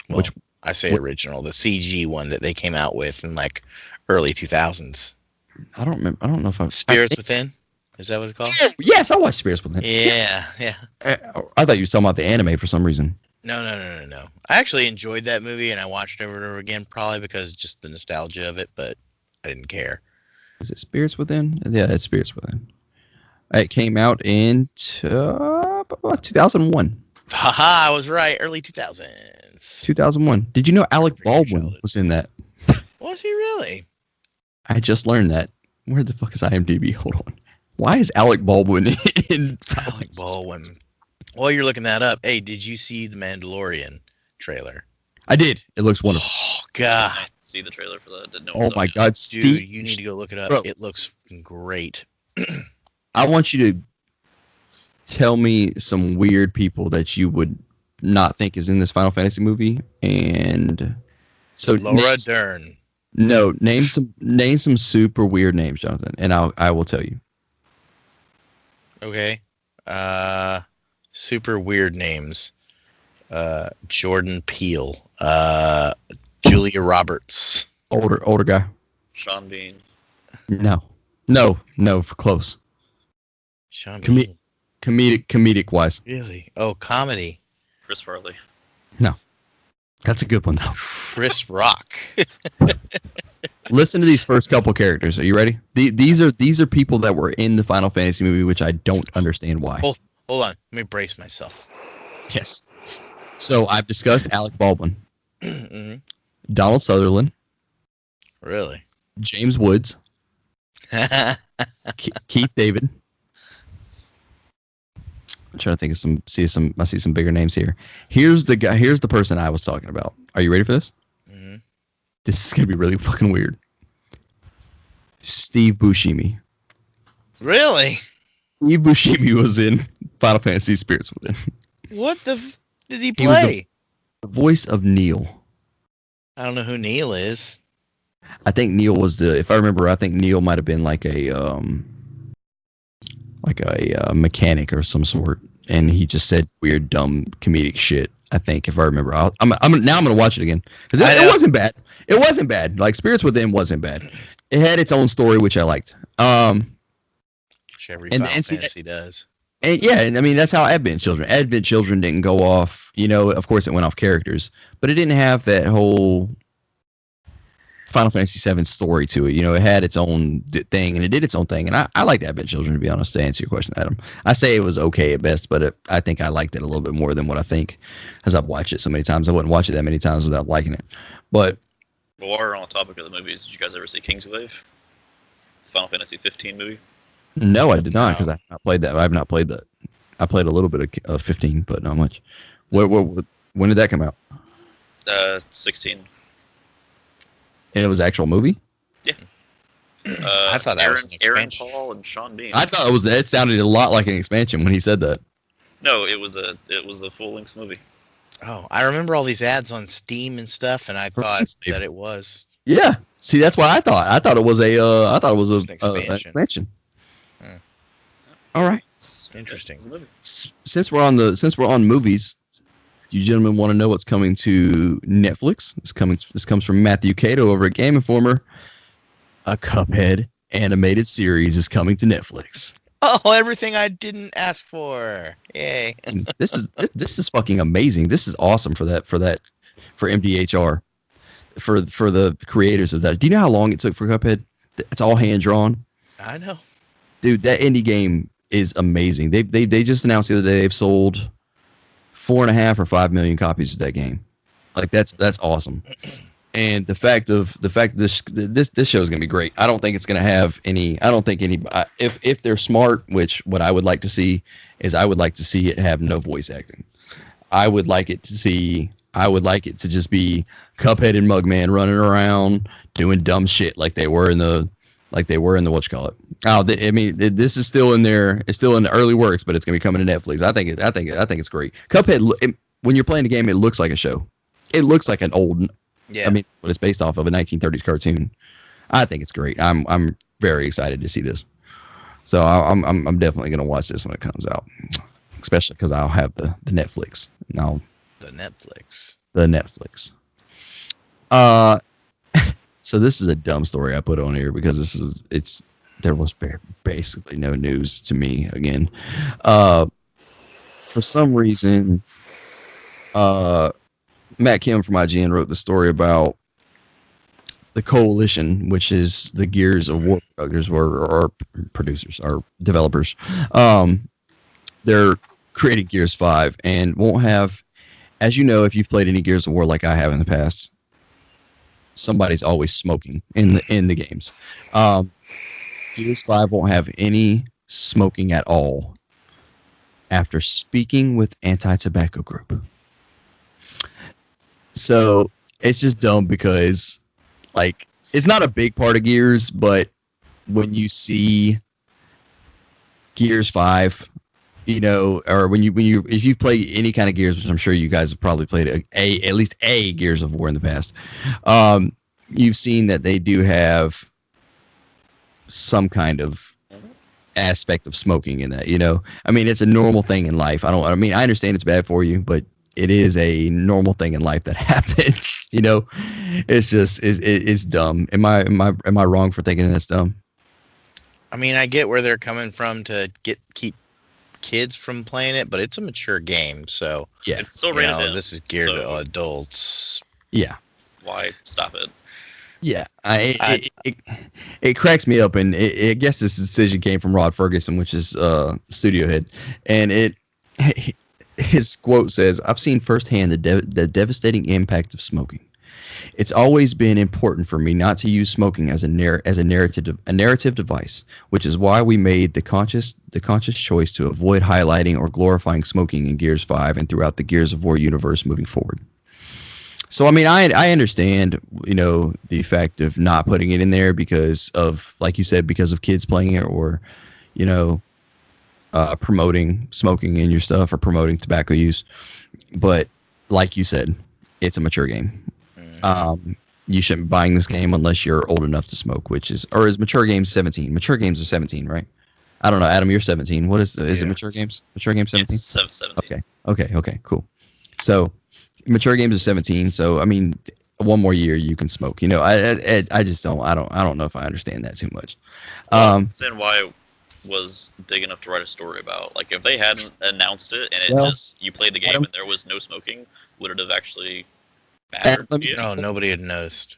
Well, I say original, the CG one that they came out with in like early 2000s. I don't remember. I don't know if I've... Spirits Within? Is that what it's called? Yes, I watched Spirits Within. Yeah. I thought you were talking about the anime for some reason. No. I actually enjoyed that movie, and I watched it over and over again, probably because just the nostalgia of it, but I didn't care. Is it Spirits Within? Yeah, it's Spirits Within. It came out in 2001. Haha, I was right. Early 2000s. 2001. Did you know Alec Baldwin was in that? Was he really? I just learned that. Where the fuck is IMDb? Hold on. Why is Alec Baldwin in Alec Baldwin? While you're looking that up, hey, did you see the Mandalorian trailer? I did. It looks wonderful. Oh, God. I didn't see the trailer for that. Didn't know. Oh, my God. Dude, Steve, you need to go look it up. Bro. It looks great. I want you to tell me some weird people that you would not think is in this Final Fantasy movie. And so Laura Dern. No, name some super weird names, Jonathan, and I will tell you. Okay. Super weird names. Jordan Peele. Julia Roberts. Older guy. Sean Bean. No, close. Sean Bean. Comedic wise. Really? Oh, comedy. Chris Farley. No, that's a good one though. Chris Rock. Listen to these first couple characters. Are you ready? These are people that were in the Final Fantasy movie, which I don't understand why. Hold on. Let me brace myself. Yes. So I've discussed Alec Baldwin, Mm-hmm. Donald Sutherland, Really? James Woods, Keith David. I'm trying to think of I see some bigger names here. Here's the person I was talking about. Are you ready for this? Mm-hmm. This is gonna be really fucking weird. Steve Buscemi. Really? Steve Buscemi was in Final Fantasy Spirits Within. What did he He was play? The voice of Neil. I don't know who Neil is. I think Neil was if I remember, I think Neil might have been like a mechanic or some sort and he just said weird, dumb, comedic shit. I think if I remember, I'm gonna watch it again because it wasn't bad. It wasn't bad. Like Spirits Within wasn't bad. It had its own story, which I liked. Which every and Final see, Fantasy does. And yeah, and I mean that's how Advent Children. Advent Children didn't go off. You know, of course it went off characters, but it didn't have that whole Final Fantasy VII story to it. You know, it had its own thing, and it did its own thing. And I liked Advent Children, to be honest, to answer your question, Adam. I say it was okay at best, but I think I liked it a little bit more than what I think, as I've watched it so many times. I wouldn't watch it that many times without liking it. But while we're on the topic of the movies, did you guys ever see Kingsglaive? The Final Fantasy 15 movie? No, I did not, because I have not played that. I have not played that. I played a little bit of 15, but not much. When did that come out? 16. And it was an actual movie? Yeah. I thought that was an Aaron expansion. Paul and Sean Bean. I thought it sounded a lot like an expansion when he said that. No, it was a full-length movie. Oh, I remember all these ads on Steam and stuff, and I thought that it was. Yeah. See, that's what I thought. I thought it was an expansion. All right. Interesting. Since we're on movies, do you gentlemen want to know what's coming to Netflix? This comes from Matthew Cato over at Game Informer. A Cuphead animated series is coming to Netflix. Oh, everything I didn't ask for! Yay! This is fucking amazing. This is awesome for MDHR, for the creators of that. Do you know how long it took for Cuphead? It's all hand drawn. I know, dude. That indie game is amazing. They just announced the other day they've sold 4.5 or 5 million copies of that game. Like that's awesome. And the fact this show is gonna be great. I don't think it's gonna have any. I don't think any. If they're smart, which what I would like to see is I would like to see it have no voice acting. I would like it to just be Cuphead and Mugman running around doing dumb shit like they were in the whatchamacallit. This is still in there. It's still in the early works, but it's gonna be coming to Netflix. I think it's great. Cuphead. When you're playing the game, it looks like a show. It looks like an old. Yeah. But it's based off of a 1930s cartoon. I think it's great. I'm very excited to see this. So I'm definitely gonna watch this when it comes out, especially because I'll have the Netflix. Now the Netflix. So this is a dumb story I put on here because there was basically no news to me again. For some reason, Matt Kim from IGN wrote the story about the Coalition, which is the Gears of War producers or developers. They're creating Gears 5 and won't have, as you know, if you've played any Gears of War like I have in the past, somebody's always smoking in the games. Gears 5 won't have any smoking at all after speaking with Anti-Tobacco Group. So it's just dumb because, like, it's not a big part of Gears, but when you see Gears 5, you know, or if you play any kind of Gears, which I'm sure you guys have probably played at least a Gears of War in the past, you've seen that they do have some kind of aspect of smoking in that. You know, I mean, it's a normal thing in life. I understand it's bad for you, but it is a normal thing in life that happens. You know, it's just it's dumb. Am I wrong for thinking that's dumb? I mean, I get where they're coming from to keep kids from playing it, but it's a mature game, so yeah, it's still rated M, this is geared to adults. Yeah, why stop it? Yeah, it cracks me up, and I guess this decision came from Rod Ferguson, which is studio head, and his quote says, "I've seen firsthand the devastating impact of smoking. It's always been important for me not to use smoking as a narrative device, which is why we made the conscious choice to avoid highlighting or glorifying smoking in Gears 5 and throughout the Gears of War universe moving forward." So I mean, I understand, you know, the fact of not putting it in there because of, like you said, because of kids playing it, or, you know, promoting smoking in your stuff or promoting tobacco use. But like you said, it's a mature game. You shouldn't be buying this game unless you're old enough to smoke, is mature games 17. Mature games are 17, right? I don't know. Adam, you're 17. What is it? Yeah. Mature games? Mature games 17. It's 17. Okay. Cool. So mature games are 17. So I mean, one more year you can smoke. You know, I just don't. I don't know if I understand that too much. Then why it was big enough to write a story about? Like, if they hadn't announced it and you played the game Adam, and there was no smoking, would it have actually Adam, mattered to you? No, nobody had noticed.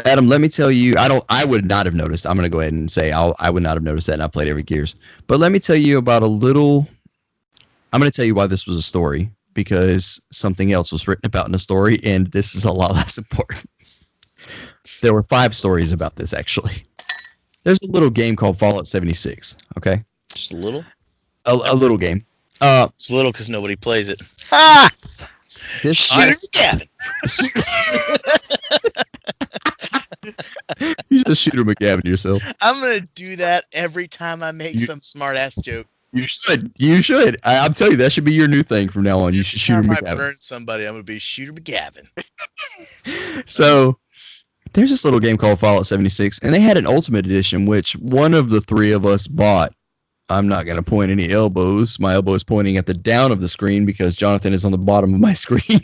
Adam, let me tell you, I would not have noticed. I'm going to go ahead and say I would not have noticed that, and I played every Gears. But let me tell you about I'm going to tell you why this was a story, because something else was written about in the story, and this is a lot less important. There were 5 stories about this, actually. There's a little game called Fallout 76, okay? Just a little. A little game. It's little because nobody plays it. Ah! This Shoot Gavin. You just shoot him McGavin yourself. I'm gonna do that every time I make some smart ass joke. You should. I'm telling you, that should be your new thing from now on. You should shoot him Every time I McGavin. burn somebody, I'm gonna be Shooter McGavin. So there's this little game called Fallout 76, and they had an Ultimate Edition, which one of the 3 of us bought. I'm not going to point any elbows. My elbow is pointing at the down of the screen because Jonathan is on the bottom of my screen.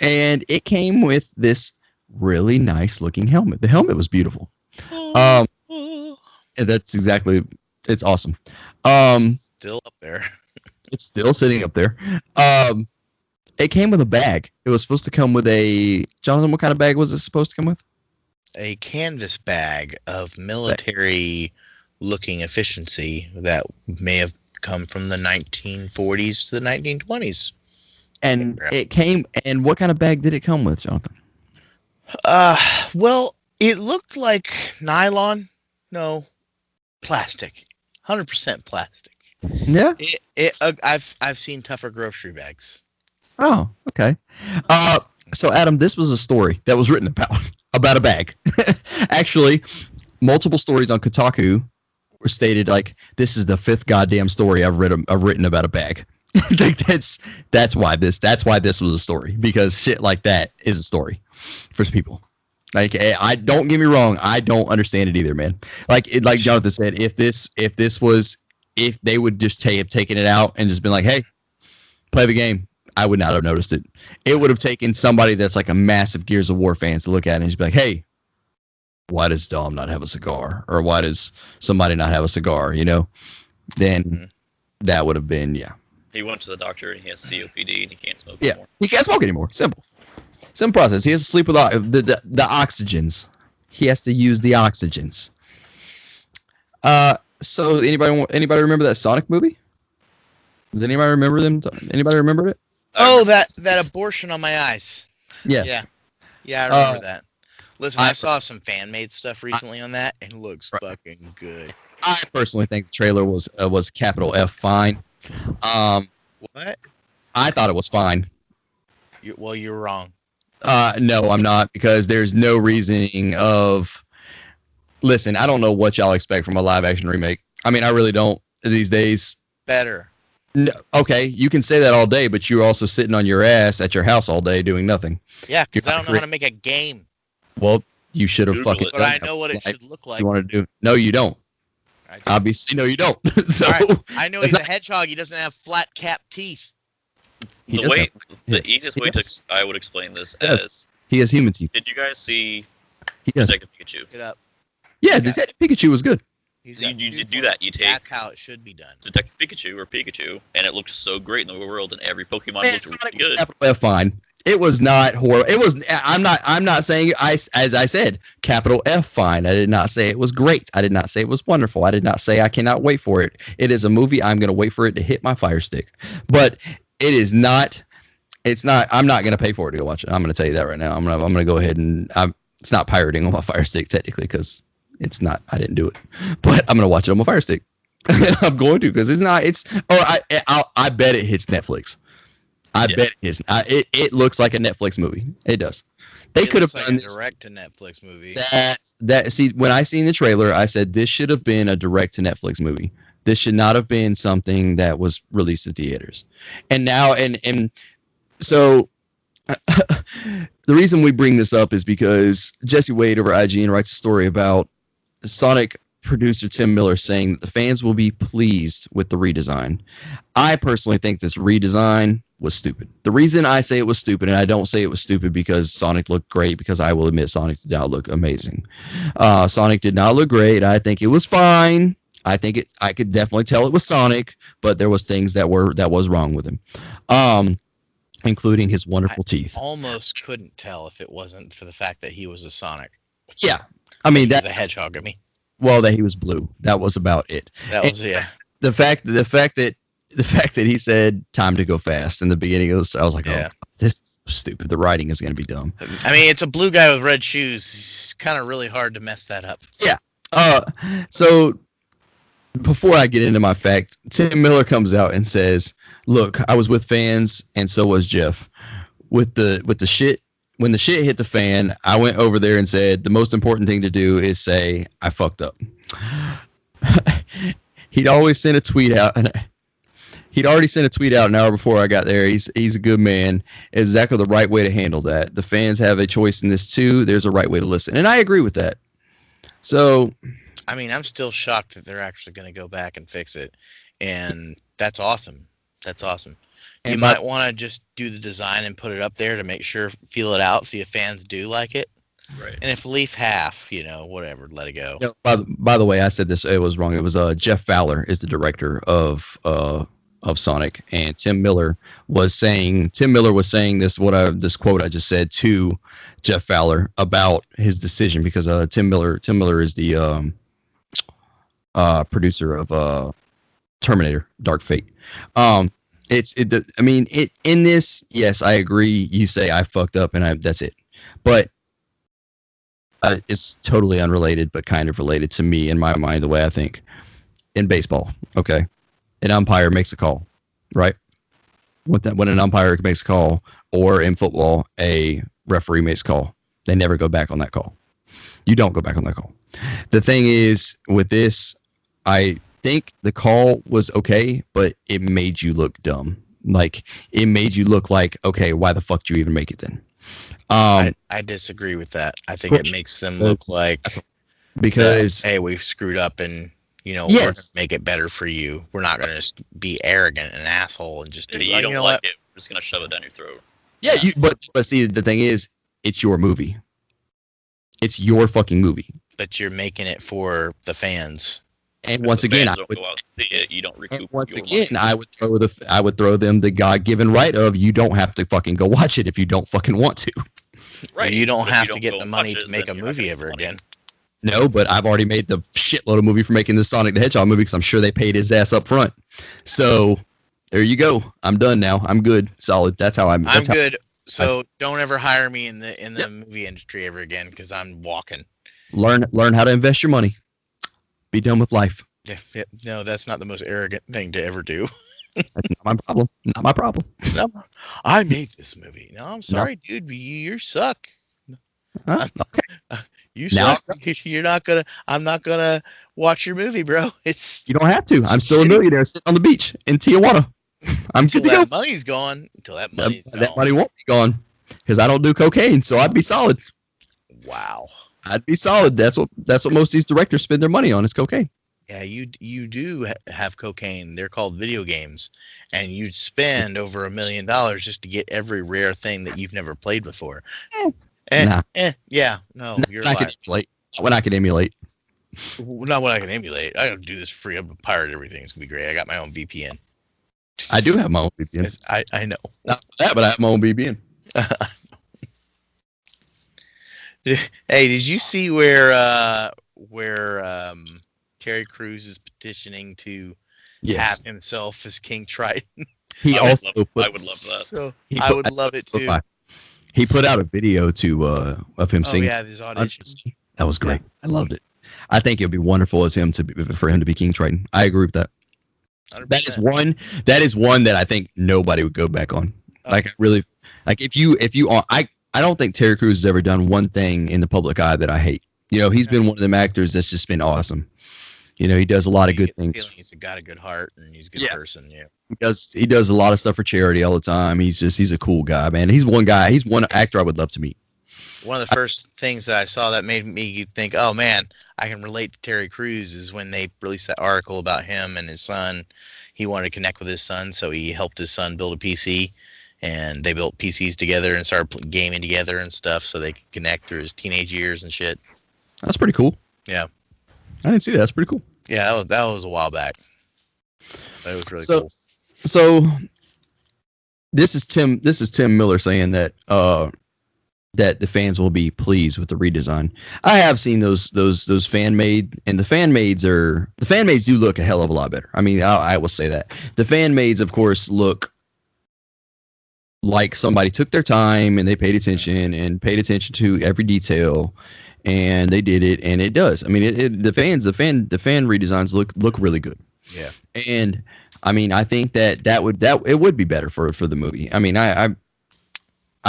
And it came with this really nice looking helmet. The helmet was beautiful. And that's exactly, it's awesome. Still up there. It's still sitting up there. It came with a bag. It was supposed to come with a, Jonathan, what kind of bag was it supposed to come with? A canvas bag of military looking efficiency that may have come from the 1940s to the 1920s. And it came, and what kind of bag did it come with, Jonathan? Well, it looked like nylon. No, plastic. 100% plastic. Yeah. I've seen tougher grocery bags. Oh, okay. So Adam, this was a story that was written about a bag. Actually, multiple stories on Kotaku were stated like, this is the 5th goddamn story I've written about a bag. Like that's why this was a story, because shit like that is a story for people. Like, I don't get me wrong, I don't understand it either, man. Like Jonathan said, if they would just have taken it out and just been like, hey, play the game, I would not have noticed it. It would have taken somebody that's like a massive Gears of War fan to look at it and just be like, hey, why does Dom not have a cigar? Or why does somebody not have a cigar? You know, then that would have been, yeah. He went to the doctor and he has COPD and he can't smoke Yeah, anymore. he can't smoke anymore. Simple process. He has to sleep with the oxygens. He has to use the oxygens. So anybody remember that Sonic movie? Does anybody remember them? Anybody remember it? Oh, that abortion on my eyes. Yes. Yeah, I remember that. Listen, I saw some fan-made stuff recently on that, and it looks fucking good. I personally think the trailer was capital F fine. What? I thought it was fine. You're wrong. No, I'm not, because there's no reasoning of. Listen, I don't know what y'all expect from a live-action remake. I mean, I really don't these days. Better. No, okay, you can say that all day, but you're also sitting on your ass at your house all day doing nothing. Yeah, because I don't know how to make a game. Well, you should have fucking. But I know what it should look like. You want to do? No, you don't. Obviously, no, you don't. So right. I know he's a hedgehog. He doesn't have flat cap teeth. The easiest way I would explain this as he has human teeth. Did you guys see Detective Pikachu? Get up. Yeah, Detective Pikachu was good. You do that. You take. That's how it should be done. Detective Pikachu, and it looked so great in the world, and every Pokemon looked really good. Capital F fine. It was not horrible. It was. I'm not saying. As I said, capital F fine. I did not say it was great. I did not say it was wonderful. I did not say I cannot wait for it. It is a movie. I'm going to wait for it to hit my Fire Stick. But it is not. It's not. I'm not going to pay for it to go watch it. I'm going to tell you that right now. I'm going to go ahead and. It's not pirating on my Fire Stick technically, because it's not. I didn't do it. But I'm going to watch it on my Fire Stick. I'm going to, because it's not. I bet it hits Netflix. I bet it is. It looks like a Netflix movie. It does. They could have done a direct to Netflix movie. See, when I seen the trailer, I said this should have been a direct to Netflix movie. This should not have been something that was released to theaters. And now, and so the reason we bring this up is because Jesse Wade over IGN writes a story about Sonic producer Tim Miller saying that the fans will be pleased with the redesign. I personally think this redesign was stupid. The reason I say it was stupid, and I don't say it was stupid because Sonic looked great, because I will admit Sonic did not look amazing. Sonic did not look great. I think it was fine. I could definitely tell it was Sonic, but there was things that was wrong with him, including his wonderful teeth. Almost couldn't tell if it wasn't for the fact that he was a Sonic. Yeah, I mean He was that. a hedgehog at me. Well, that he was blue. That was about it. That was The fact that he said "time to go fast" in the beginning of this, I was like, Yeah. "Oh, this is stupid. The writing is going to be dumb." I mean, it's a blue guy with red shoes. It's kind of really hard to mess that up. Yeah. So before I get into my fact, Tim Miller comes out and says, "Look, I was with fans, and so was Jeff. With the shit, when the shit hit the fan, I went over there and said the most important thing to do is say I fucked up." He'd always sent a tweet out, and he'd already sent a tweet out an hour before I got there. He's a good man. It's exactly the right way to handle that. The fans have a choice in this too. There's a right way to listen, and I agree with that. So, I mean, I'm still shocked that they're actually going to go back and fix it, and that's awesome. That's awesome. You And might want to just do the design and put it up there to make sure, feel it out, see if fans do like it. Right. And if leave half, whatever, let it go. no, by the way, I said this. It was wrong. It was Jeff Fowler is the director of Sonic, and Tim Miller was saying this quote I just said to Jeff Fowler about his decision, because Tim Miller is the producer of Terminator Dark Fate. In this, yes, I agree. You say I fucked up, and that's it. But it's totally unrelated, but kind of related to me in my mind, the way I think. In baseball, okay, an umpire makes a call, right? When an umpire makes a call, or in football, a referee makes a call, they never go back on that call. You don't go back on that call. The thing is, with this, I think the call was okay, but it made you look dumb. Like, it made you look like, okay, why the fuck did you even make it then? I disagree with that. I think it makes them look like, because hey, we've screwed up, and we're Yes. going to make it better for you. We're not going to just be arrogant and an asshole and just do If you don't know like what? it, we're just gonna shove it down your throat. yeah, but see, the thing is, it's your movie. It's your fucking movie. But you're making it for the fans. And If once the again, fans I don't would, go out and see it, you don't recoup. and once your again, money. I would throw them the God-given right of, you don't have to fucking go watch it if you don't fucking want to. Right. You don't But if have you to don't get go the money watch to it, make a then you're not movie gonna ever get the money. again. No, but I've already made the shitload of movie for making the Sonic the Hedgehog movie, because I'm sure they paid his ass up front. So there you go. I'm done now. I'm good. Solid. That's how I'm. I'm good. So don't ever hire me in the movie industry ever again, because I'm walking. Learn how to invest your money. Be done with life. Yeah, no, that's not the most arrogant thing to ever do. That's not my problem. Not my problem. No, I made this movie. No, I'm sorry, dude. You suck. Huh? Okay. You Now- suck. You're not gonna. I'm not gonna watch your movie, bro. It's You don't have to. I'm still a millionaire sitting on the beach in Tijuana. I'm until good to go. that money's gone. Until that money's That gone. money won't be gone, because I don't do cocaine, so I'd be solid. Wow. I'd be solid. That's what most of these directors spend their money on, is cocaine. Yeah, you do have cocaine. They're called video games, and you'd spend over $1 million just to get every rare thing that you've never played before. Nah. Yeah, no, you're I right. could emulate. When I can emulate. Not what I can emulate. I don't do this for free. I'm a pirate. Everything. It's gonna be great. I got my own VPN. I do have my own VPN. I know. Not that, but I have my own VPN. Hey, did you see where Terry Crews is petitioning to Yes. have himself as King Triton? He I would also love- put. I would love that. So He I put- would love it too. He put out a video of him Oh singing. yeah, this audition. That was great. I loved it. I think it would be wonderful for him to be King Triton. I agree with that. 100%. That is one that I think nobody would go back on. Like, I really, like, if you I don't think Terry Crews has ever done one thing in the public eye that I hate. He's been one of them actors that's just been awesome. He does a lot of You good get the things. feeling he's got a good heart and he's a good Yeah. person. Yeah. He does a lot of stuff for charity all the time. He's a cool guy, man. He's one actor I would love to meet. one of the first things that I saw that made me think, oh man, I can relate to Terry Crews is when they released that article about him and his son. He wanted to connect with his son, so he helped his son build a PC, and they built PCs together and started gaming together and stuff, so they could connect through his teenage years and shit. That's pretty cool. Yeah, I didn't see that. That's pretty cool. yeah, that was a while back, but it was really So, cool. so this is Tim. This is Tim Miller saying that that the fans will be pleased with the redesign. I have seen those fan made, and the fan maids do look a hell of a lot better. I mean, I will say that the fan maids, of course, look like somebody took their time and they paid attention to every detail, and they did it, and it does. I mean, the fan redesigns look really good. Yeah, And I mean, I think that it would be better for the movie. I mean, I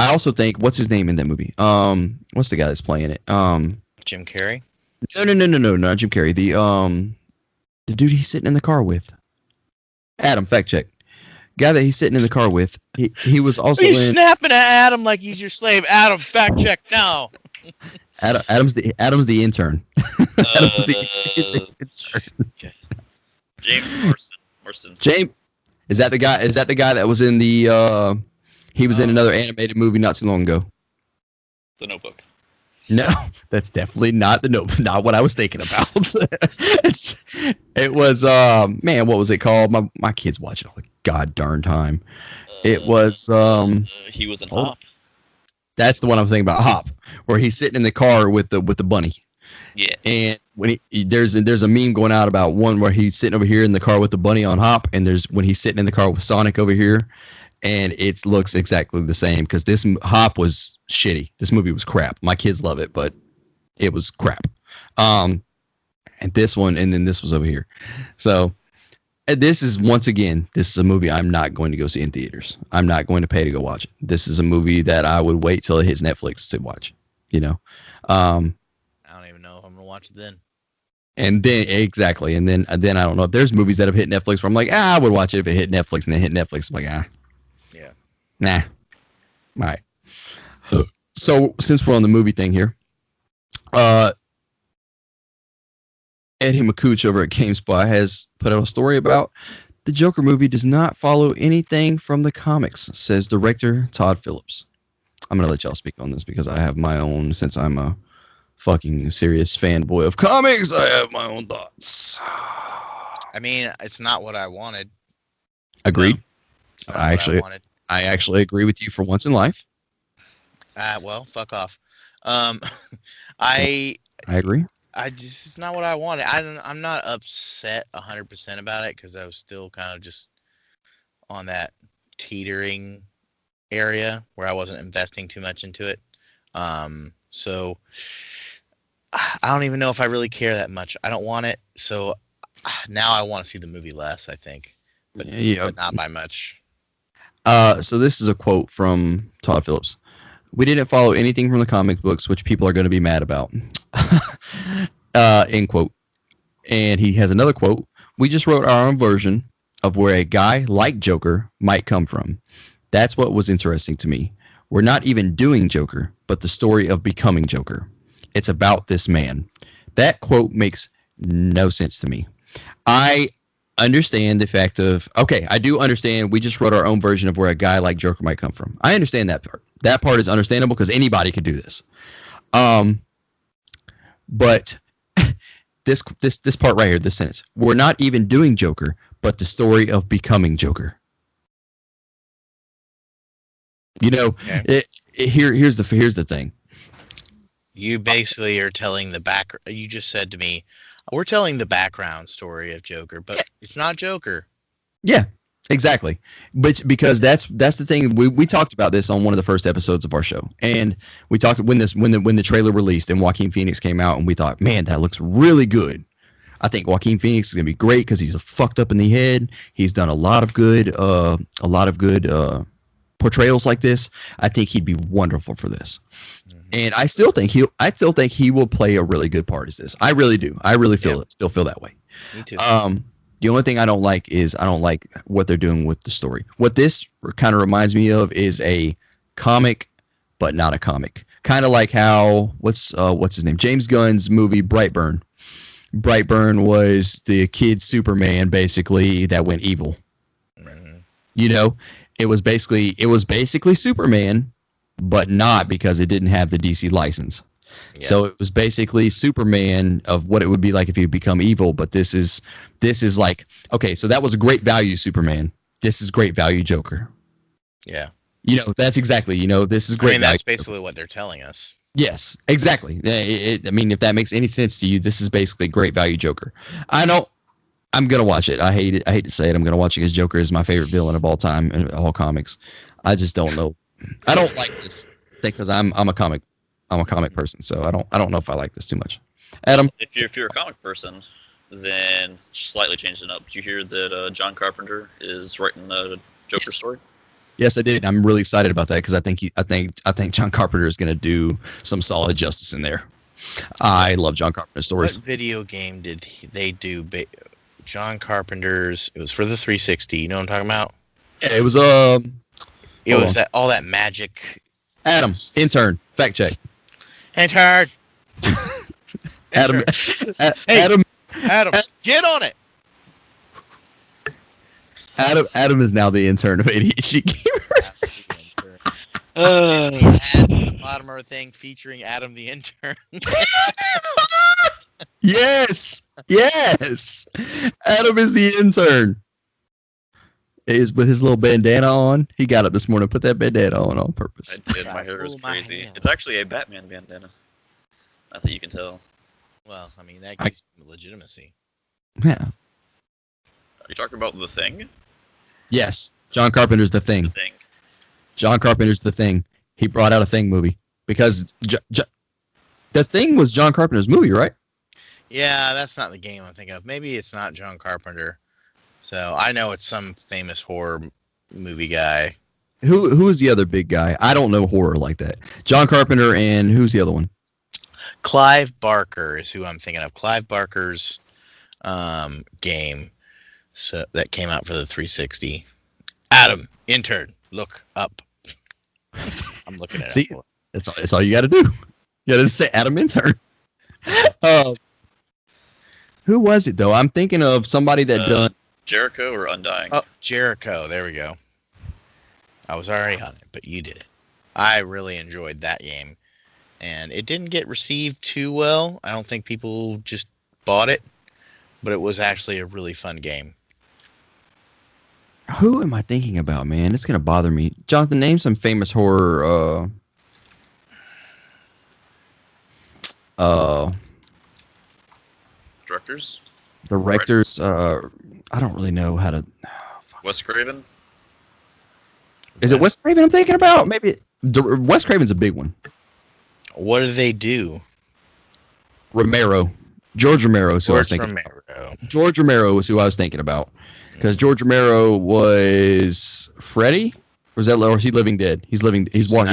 also think, what's his name in that movie? What's the guy that's playing it? Jim Carrey. No, not Jim Carrey. The dude he's sitting in the car with. Adam, fact check. Guy that he's sitting in the car with. He was also He's snapping at Adam like he's your slave. Adam, fact check now. Adam's the intern. He's the intern. Okay. James Marston. James, is that the guy? Is that the guy that was in the? He was in another animated movie not too long ago. The Notebook. No, that's definitely not not what I was thinking about. It was man, what was it called? My kids watch it all the god darn time. It was He was in Hop. that's the one I was thinking about, Hop, where he's sitting in the car with the bunny. Yeah. And when there's a meme going out about one where he's sitting over here in the car with the bunny on Hop, and there's when he's sitting in the car with Sonic over here. And it looks exactly the same because this Hop was shitty. This movie was crap. My kids love it, but it was crap. And this one, and then this was over here. So this is, once again, this is a movie I'm not going to go see in theaters. I'm not going to pay to go watch it. This is a movie that I would wait till it hits Netflix to watch. You know, I don't even know if I'm gonna watch it then. and then exactly, and then I don't know if there's movies that have hit Netflix where I'm like, I would watch it if it hit Netflix, and then hit Netflix. I'm like, Yeah. nah. All right. So since we're on the movie thing here, Eddie McCooch over at GameSpot has put out a story about the Joker movie does not follow anything from the comics, says director Todd Phillips. I'm going to let y'all speak on this because I have my own, since I'm a fucking serious fanboy of comics, I have my own thoughts. I mean, it's not what I wanted. Agreed. It's not what I wanted. I actually agree with you for once in life. Well, fuck off. I agree. It's not what I wanted. I'm not upset 100% about it because I was still kind of just on that teetering area where I wasn't investing too much into it. So I don't even know if I really care that much. I don't want it. So now I want to see the movie less, I think, but not by much. So this is a quote from Todd Phillips. We didn't follow anything from the comic books, which people are going to be mad about. End quote. And he has another quote. We just wrote our own version of where a guy like Joker might come from. That's what was interesting to me. We're not even doing Joker, but the story of becoming Joker. It's about this man. That quote makes no sense to me. I understand the fact of, okay, I do understand we just wrote our own version of where a guy like Joker might come from. I understand that part. That part is understandable because anybody could do this. But this part right here, this sentence, we're not even doing Joker, but the story of becoming Joker. You know, Okay. Here's the thing. You basically are telling the back. You just said to me, we're telling the background story of Joker, but it's not Joker. Yeah, exactly. But because that's the thing. We talked about this on one of the first episodes of our show, and we talked when the trailer released and Joaquin Phoenix came out, and we thought, man, that looks really good. I think Joaquin Phoenix is gonna be great because he's fucked up in the head. He's done a lot of good portrayals like this. I think he'd be wonderful for this. And I still think he will play a really good part as this. I really do. I really still feel that way. Me too. The only thing I don't like is I don't like what they're doing with the story. What this kind of reminds me of is a comic, but not a comic. Kind of like how what's his name? James Gunn's movie Brightburn. Brightburn was the kid Superman basically that went evil. Mhm. You know, it was basically Superman, but not because it didn't have the DC license. Yeah. So it was basically Superman of what it would be like if he would become evil. But this is like, okay, so that was a great value Superman. This is great value Joker. Yeah. You know, that's exactly, this is great value. That's basically what they're telling us. Yes, exactly. I mean, if that makes any sense to you, this is basically great value Joker. I'm gonna watch it. I hate it. I hate to say it. I'm gonna watch it because Joker is my favorite villain of all time in all comics. I just don't know. I don't like this thing because I'm a comic person, so I don't know if I like this too much. Adam, If you're a comic person, then slightly change it up. Did you hear that John Carpenter is writing the Joker story? yes, I did. I'm really excited about that because I think John Carpenter is gonna do some solid justice in there. I love John Carpenter stories. What video game did they do? John Carpenter's. It was for the 360. You know what I'm talking about? Yeah, it was It was all that magic. Adam, intern, fact check. Intern. Adam, Hey. Adam, Adam, get on it. Adam is now the intern of ADHD Gamer. At the bottom of our thing featuring Adam the intern. Yes. Adam is the intern. He's with his little bandana on. He got up this morning, put that bandana on purpose. I did. My hair is Cool my crazy. hands. It's actually a Batman bandana. Not that you can tell. Well, I mean that gives him legitimacy. Yeah. Are you talking about The Thing? Yes. John Carpenter's The The Thing. Thing. John Carpenter's The Thing. He brought out a Thing movie because The Thing was John Carpenter's movie, right? Yeah, that's not the game I'm thinking of. Maybe it's not John Carpenter. So I know it's some famous horror movie guy. Who is the other big guy? I don't know horror like that. John Carpenter and who's the other one? Clive Barker is who I'm thinking of. Clive Barker's game that came out for the 360. Adam, intern, look up. I'm looking at it. See, that's all you got to do. You got to say Adam intern. Who was it though? I'm thinking of somebody that done. Jericho or Undying? Oh, Jericho. There we go. I was already on it, but you did it. I really enjoyed that game. And it didn't get received too well. I don't think people just bought it, but it was actually a really fun game. Who am I thinking about, man? It's gonna bother me. Jonathan, name some famous horror. Directors. I don't really know how to. Wes Craven? Is it Wes Craven I'm thinking about? Maybe Wes Craven's a big one. What do they do? George Romero is who I was thinking. George Romero was who I was thinking about. Because George Romero was Freddy? Or is he Living Dead? He's living. He's not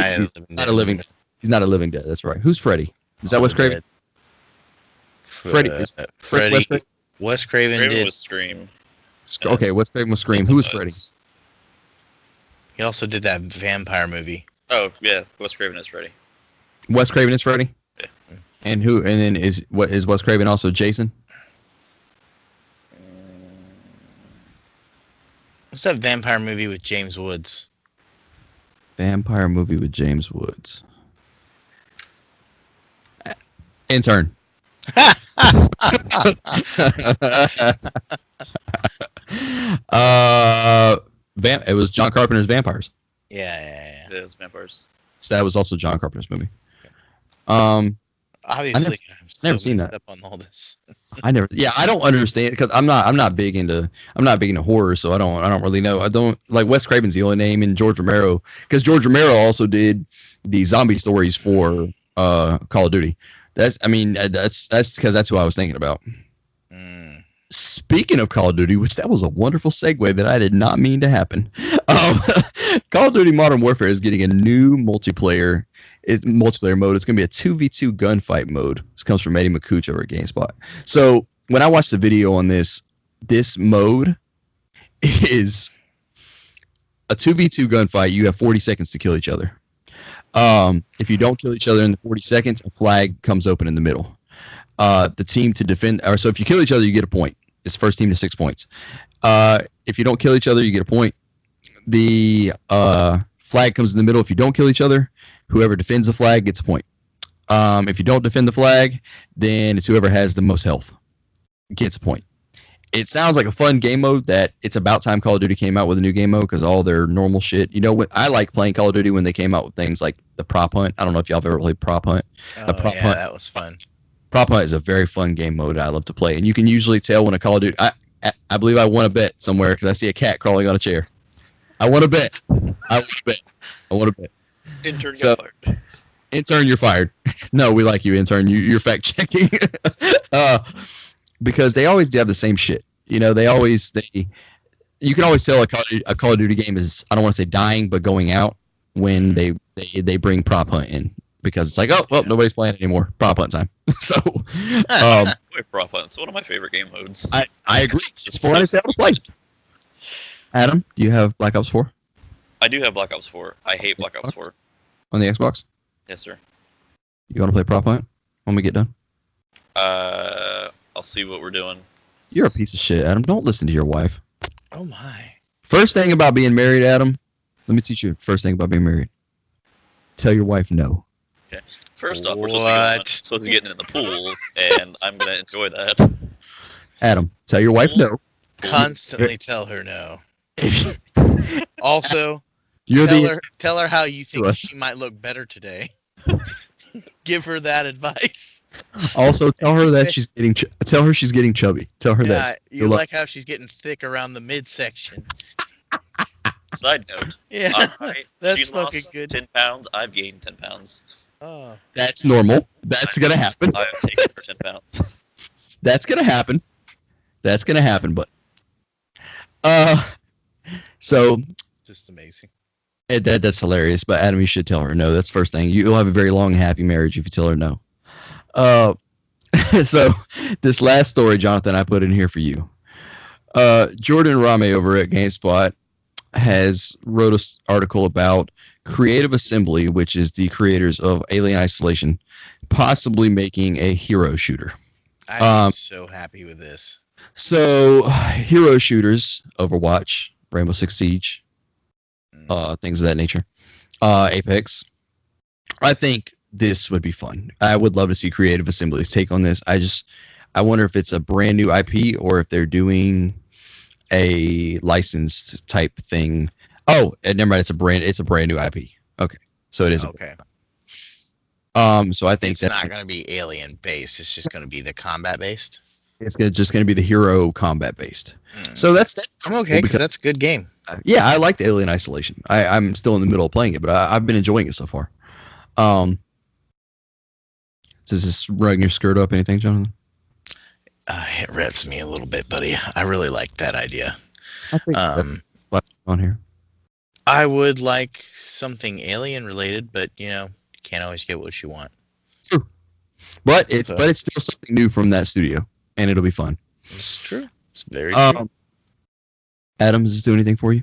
a living. He's not a living dead. That's right. Who's Freddy? Is that Wes Craven? Freddy. Freddy. Wes Craven Craven did. was Scream. Okay, Wes Craven was Scream. Who was Freddy? He also did that vampire movie. Oh yeah, Wes Craven is Freddy. Wes Craven is Freddy. Yeah. And who? And then is Wes Craven also Jason? What's that vampire movie with James Woods? Vampire movie with James Woods. Intern. It was John Carpenter's Vampires. Yeah. Yeah, it's vampires. So that was also John Carpenter's movie. Obviously, I'm so never seen messed that. up on all this. I don't understand because I'm not big into horror, so I don't really know. I don't like Wes Craven's the only name in George Romero because George Romero also did the zombie stories for Call of Duty. That's because that's who I was thinking about. Speaking of Call of Duty, which that was a wonderful segue that I did not mean to happen. Call of Duty Modern Warfare is getting a new multiplayer mode. It's going to be a 2v2 gunfight mode. This comes from Eddie McCooch over at GameSpot. So when I watched the video on this mode is a 2v2 gunfight. You have 40 seconds to kill each other. If you don't kill each other in the 40 seconds, a flag comes open in the middle. The team to defend, or so if you kill each other, you get a point. It's first team to 6 points. If you don't kill each other, you get a point. The flag comes in the middle. If you don't kill each other, whoever defends the flag gets a point. If you don't defend the flag, then it's whoever has the most health gets a point. It sounds like a fun game mode that it's about time Call of Duty came out with a new game mode because all their normal shit. You know, I like playing Call of Duty when they came out with things like the prop hunt. I don't know if y'all have ever played prop hunt. Oh, Prop yeah, hunt. that was fun. Prop hunt is a very fun game mode I love to play, and you can usually tell when a Call of Duty. I believe I won a bet somewhere because I see a cat crawling on a chair. I won a bet. I won a bet. Intern So- got fired. Intern, you're fired. No, we like you, intern. You're fact checking. Because they always do have the same shit. You know, you can always tell a Call of Duty game is, I don't want to say dying, but going out when they bring prop hunt in because it's like, oh well, nobody's playing it anymore. Prop hunt time. So, Wait, prop hunt. It's one of my favorite game modes. I agree. It's so fun to play. Adam, do you have Black Ops 4 I do have Black Ops 4. I hate Black Ops 4. on the Xbox? Yes, sir. You want to play prop hunt when we get done? I'll see what we're doing. You're a piece of shit, Adam. Don't listen to your wife. Oh my. First thing about being married, Adam. Let me teach you the first thing about being married. Tell your wife no. First off, we're What? supposed to be getting in the pool, and I'm gonna enjoy that. Adam, tell your wife no. Constantly tell her no. Also, You're tell her how you think Us. she might look better today. Give her that advice. Also, tell her that she's getting. Tell her she's getting chubby. Tell her Yeah, that. you like how she's getting thick around the midsection. Side note. Yeah, that's She's fucking lost good. 10 pounds. I've gained 10 pounds. Oh, That's normal. That's gonna happen. I've taken for 10 pounds. That's gonna happen. That's gonna happen. But, so just amazing. that's hilarious. But Adam, you should tell her no. That's the first thing. You'll have a very long, happy marriage if you tell her no. So this last story, Jonathan, I put in here for you. Jordan Rame over at GameSpot has wrote an article about Creative Assembly, which is the creators of Alien Isolation, possibly making a hero shooter. I'm so happy with this. So, hero shooters, Overwatch, Rainbow Six Siege, things of that nature, Apex. I think this would be fun. I would love to see Creative Assembly's take on this. I wonder if it's a brand new IP or if they're doing a licensed type thing. Oh, and never mind. It's a brand new IP. Okay, so it is. Okay. So I think It's not going to be alien based. It's just going to be the combat based. it's just going to be the hero combat based. Mm. So that's I'm okay because that's a good game. yeah, I liked Alien Isolation. I'm still in the middle of playing it, but I've been enjoying it so far. Does this rug your skirt up anything, Jonathan? It reps me a little bit, buddy. I really like that idea. I think that's on here. I would like something alien related, but you can't always get what you want. But it's still something new from that studio, and it'll be fun. It's true. It's very true. Adam, does this do anything for you?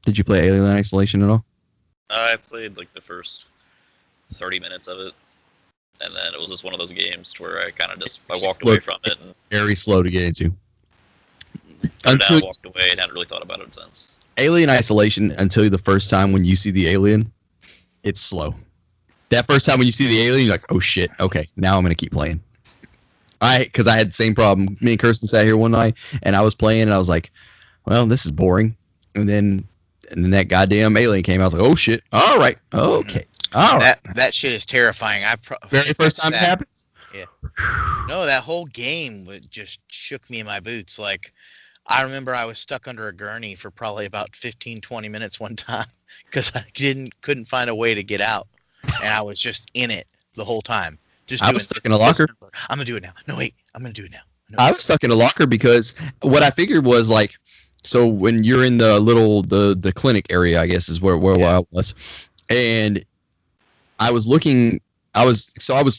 Did you play Alien Isolation at all? I played like the first 30 minutes of it, and then it was just one of those games to where I kind of just walked away from it and Very slow to get into. down, walked away, and hadn't really thought about it since. Alien Isolation, until the first time when you see the alien, it's slow. That first time when you see the alien, you're like, oh shit, okay, now I'm going to keep playing. Because I had the same problem. Me and Kirsten sat here one night, and I was playing, and I was like, well, this is boring. And then that goddamn alien came. I was like, oh shit, all right, okay, all right. That shit is terrifying. Very first time it happens? Yeah. No, that whole game just shook me in my boots. Like, I remember I was stuck under a gurney for probably about 15, 20 minutes one time because I couldn't find a way to get out. And I was just in it the whole time. I was stuck in a locker. I'm going to do it now. No, wait. I'm going to do it now. No, I was stuck in a locker because what I figured was like, so when you're in the little, the clinic area, I guess is where I was. And I was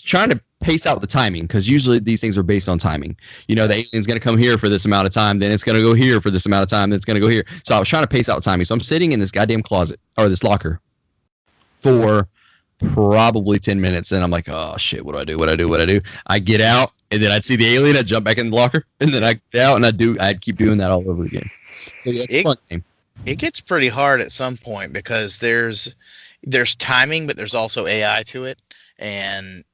trying to pace out the timing because usually these things are based on timing. The alien's going to come here for this amount of time, then it's going to go here for this amount of time, then it's going to go here. So I was trying to pace out timing. So I'm sitting in this goddamn closet or this locker for probably 10 minutes, and I'm like, oh shit, what do I do? What do I do? What do I do? I get out, and then I'd see the alien, I'd jump back in the locker, and then I get out, and I'd keep doing that all over again. So yeah, it's a fun game. It gets pretty hard at some point because there's timing, but there's also AI to it, and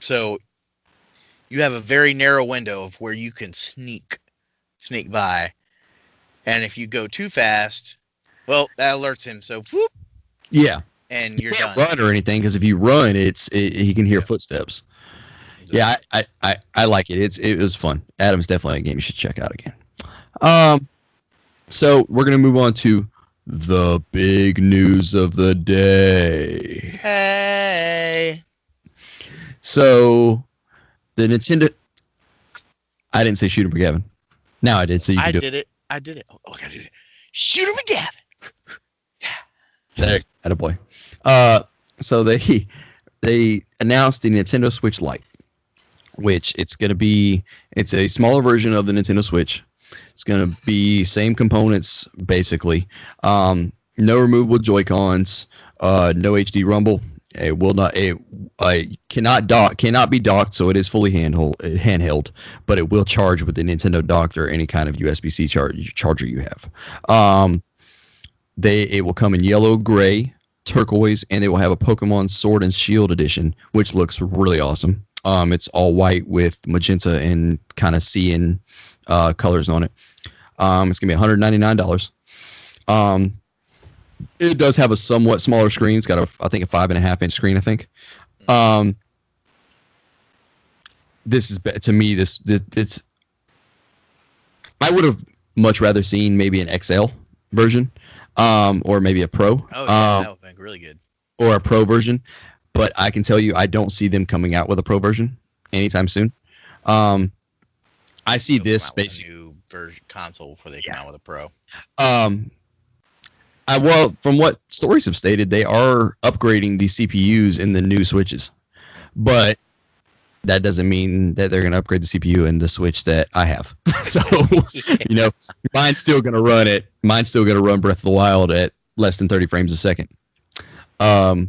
so you have a very narrow window of where you can sneak by, and if you go too fast, well, that alerts him. So whoop, Yeah, and you you're can't done. run or anything because if you run, he can hear footsteps. Yeah, I like it. It was fun. Adam's definitely a game you should check out again. So we're gonna move on to the big news of the day. Hey, So the Nintendo. I didn't say shoot him for Gavin. Now I did. So you can I do did it. I did it. Oh, I gotta do it. Shoot him again. it. There, attaboy. So they announced the Nintendo Switch Lite, which it's a smaller version of the Nintendo Switch. It's gonna be same components basically. No removable Joy-Cons, no HD rumble. It will not. Cannot be docked, so it is fully handheld. But it will charge with the Nintendo dock or any kind of USB-C charger you have. It will come in yellow, gray, turquoise, and they will have a Pokemon Sword and Shield edition, which looks really awesome. It's all white with magenta and kind of cyan colors on it. It's gonna be $199. It does have a somewhat smaller screen. It's got I think a 5.5-inch screen. I think. This is to me. It's. I would have much rather seen maybe an XL version, or maybe a Pro. Oh yeah, that would be really good. Or a Pro version, but I can tell you I don't see them coming out with a Pro version anytime soon. I see They'll this come out with a basically. new version console before they come out with a Pro. Well, from what stories have stated, they are upgrading the CPUs in the new Switches, but that doesn't mean that they're going to upgrade the CPU in the Switch that I have. So, mine's still going to run it. Mine's still going to run Breath of the Wild at less than 30 frames a second. Did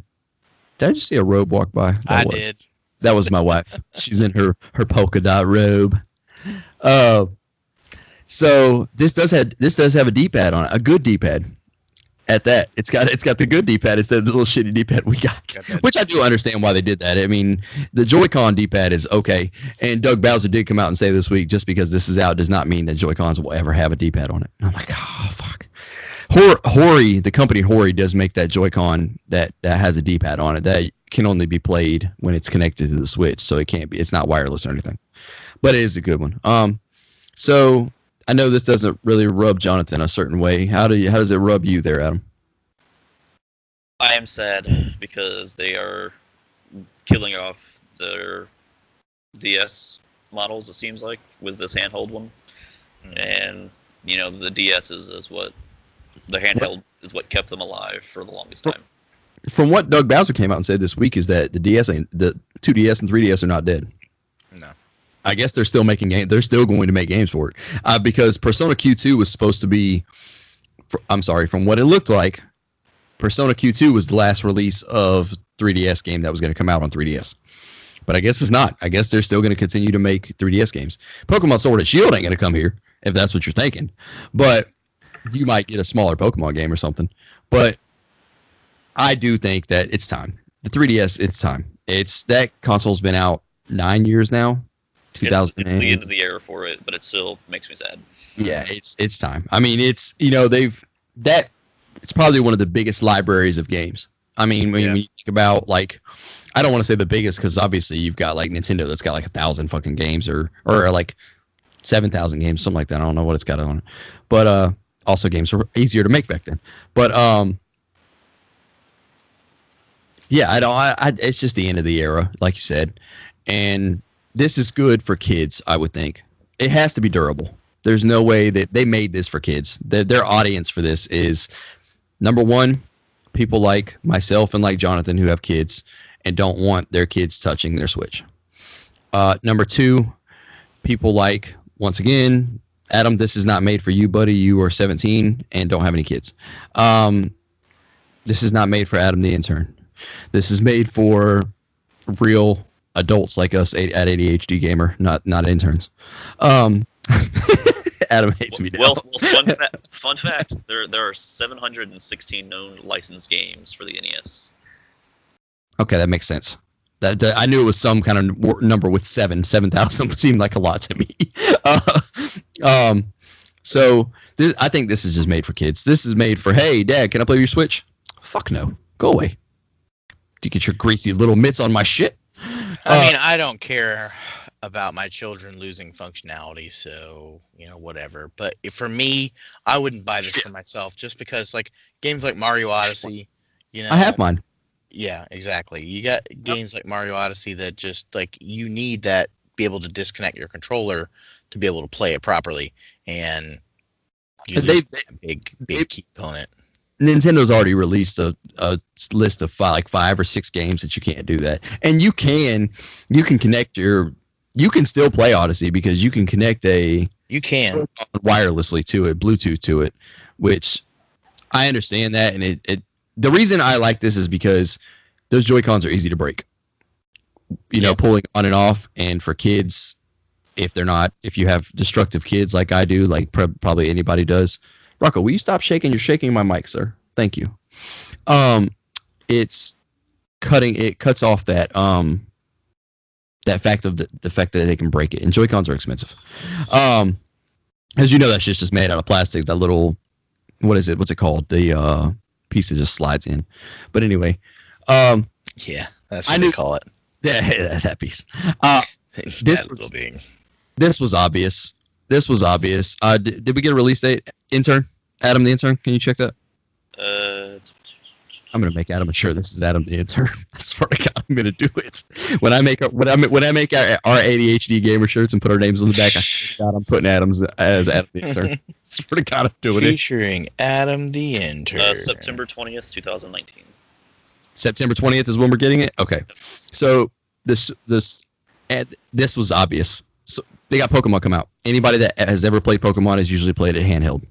I just see a robe walk by? I did. That was my wife. She's in her polka dot robe. So this does have a D-pad on it, a good D-pad. At that, it's got the good D-pad instead of the little shitty D-pad we got, which I do understand why they did that. I mean, the Joy-Con D-pad is okay, and Doug Bowser did come out and say this week, just because this is out does not mean that Joy-Cons will ever have a D-pad on it. And I'm like, oh fuck. Hori, the company Hori does make that Joy-Con that has a D-pad on it that can only be played when it's connected to the Switch, so it's not wireless or anything, but it is a good one. So I know this doesn't really rub Jonathan a certain way. How does it rub you there, Adam? I am sad because they are killing off their DS models, it seems like, with this handheld one. And, the DS is what the handheld is what kept them alive for the longest time. From what Doug Bowser came out and said this week is that the 2DS and 3DS are not dead. No. I guess they're still making games. They're still going to make games for it because Persona Q2 was supposed to be. From what it looked like, Persona Q2 was the last release of 3DS game that was going to come out on 3DS. But I guess it's not. I guess they're still going to continue to make 3DS games. Pokemon Sword and Shield ain't going to come here if that's what you're thinking. But you might get a smaller Pokemon game or something. But I do think that it's time. The 3DS, it's time. That console's been out 9 years now. It's the end of the era for it, but it still makes me sad. Yeah, it's time. I mean, it's probably one of the biggest libraries of games. I mean, when you think about I don't want to say the biggest because obviously you've got Nintendo that's got 1,000 fucking games or 7,000 games, something like that. I don't know what it's got on it, but also games were easier to make back then. But yeah, it's just the end of the era, like you said, and this is good for kids, I would think. It has to be durable. There's no way that they made this for kids. Their audience for this is, number one, people like myself and like Jonathan who have kids and don't want their kids touching their Switch. Number two, people like, once again, Adam, this is not made for you, buddy. You are 17 and don't have any kids. This is not made for Adam the intern. This is made for real adults like us at ADHD Gamer, not interns. Um, Adam hates me now. Well, fun fact: there are 716 known licensed games for the NES. Okay, that makes sense. That I knew it was some kind of number with 7,000 seemed like a lot to me. So I think this is just made for kids. This is made for, hey, Dad, can I play your Switch? Fuck no, go away. Do you get your greasy little mitts on my shit? I mean, I don't care about my children losing functionality, so whatever. But for me, I wouldn't buy this for myself just because, like, games like Mario Odyssey, I have mine. Yeah, exactly. You got games like Mario Odyssey that just like you need that be able to disconnect your controller to be able to play it properly, and you lose that big key component. Nintendo's already released a list of 5 or 6 games that you can't do that, and you can connect you can still play Odyssey because you can connect wirelessly to it, Bluetooth to it, which I understand that, and it the reason I like this is because those Joy-Cons are easy to break. Pulling on and off, and for kids, if you have destructive kids like I do, like probably anybody does. Rocco, will you stop shaking? You're shaking my mic, sir. Thank you. It cuts off that fact of the fact that they can break it, and Joy-Cons are expensive. As you know, that shit's just made out of plastic. That little, what is it? What's it called? The piece that just slides in. But anyway, yeah, that's what they call it. Yeah, that piece. This was obvious. Did we get a release date? Intern, Adam the intern. Can you check that? I'm gonna make Adam sure this is Adam the intern. I swear to God, I'm gonna do it. When I make our ADHD gamer shirts and put our names on the back, I swear to God, I'm putting Adam's as Adam the intern. I swear to God, I'm doing it. Featuring Adam the intern. September 20th, 2019. September 20th is when we're getting it. Okay, so this was obvious. So they got Pokemon come out. Anybody that has ever played Pokemon has usually played it handheld.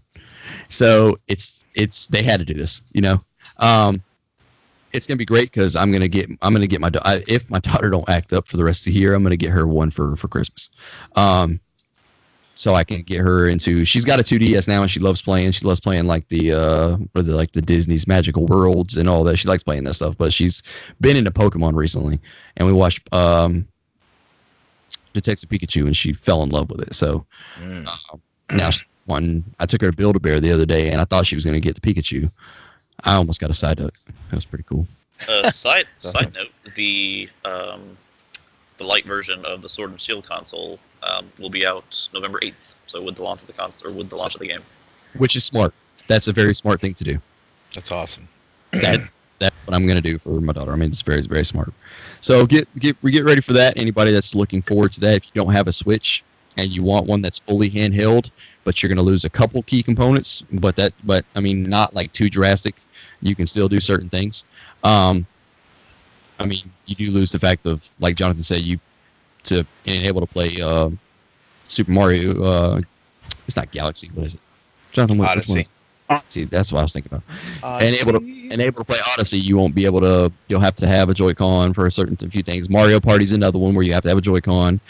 So they had to do this, It's gonna be great because I'm gonna get my if my daughter don't act up for the rest of the year, I'm gonna get her one for Christmas, so I can get her into. She's got a 2DS now and she loves playing. She loves playing like the Disney's Magical Worlds and all that. She likes playing that stuff, but she's been into Pokemon recently, and we watched Detective Pikachu and she fell in love with it. So now I took her to Build-A-Bear the other day and I thought she was gonna get the Pikachu. I almost got a Psyduck. That was pretty cool. Side note: the light version of the Sword and Shield console will be out November 8th. So with the launch of the console, or with the launch of the game, which is smart. That's a very smart thing to do. That's awesome. That's what I'm going to do for my daughter. I mean, it's very, very smart. So get ready for that. Anybody that's looking forward to that, if you don't have a Switch and you want one that's fully handheld, but you're going to lose a couple key components, but I mean, not like too drastic. You can still do certain things. I mean, you do lose the fact of, like Jonathan said, to enable to play Super Mario. It's not Galaxy. What is it? Jonathan, which one is it? Odyssey. That's what I was thinking about. Enable to play Odyssey, you won't be able to. You'll have to have a Joy-Con for a few things. Mario Party's another one where you have to have a Joy-Con.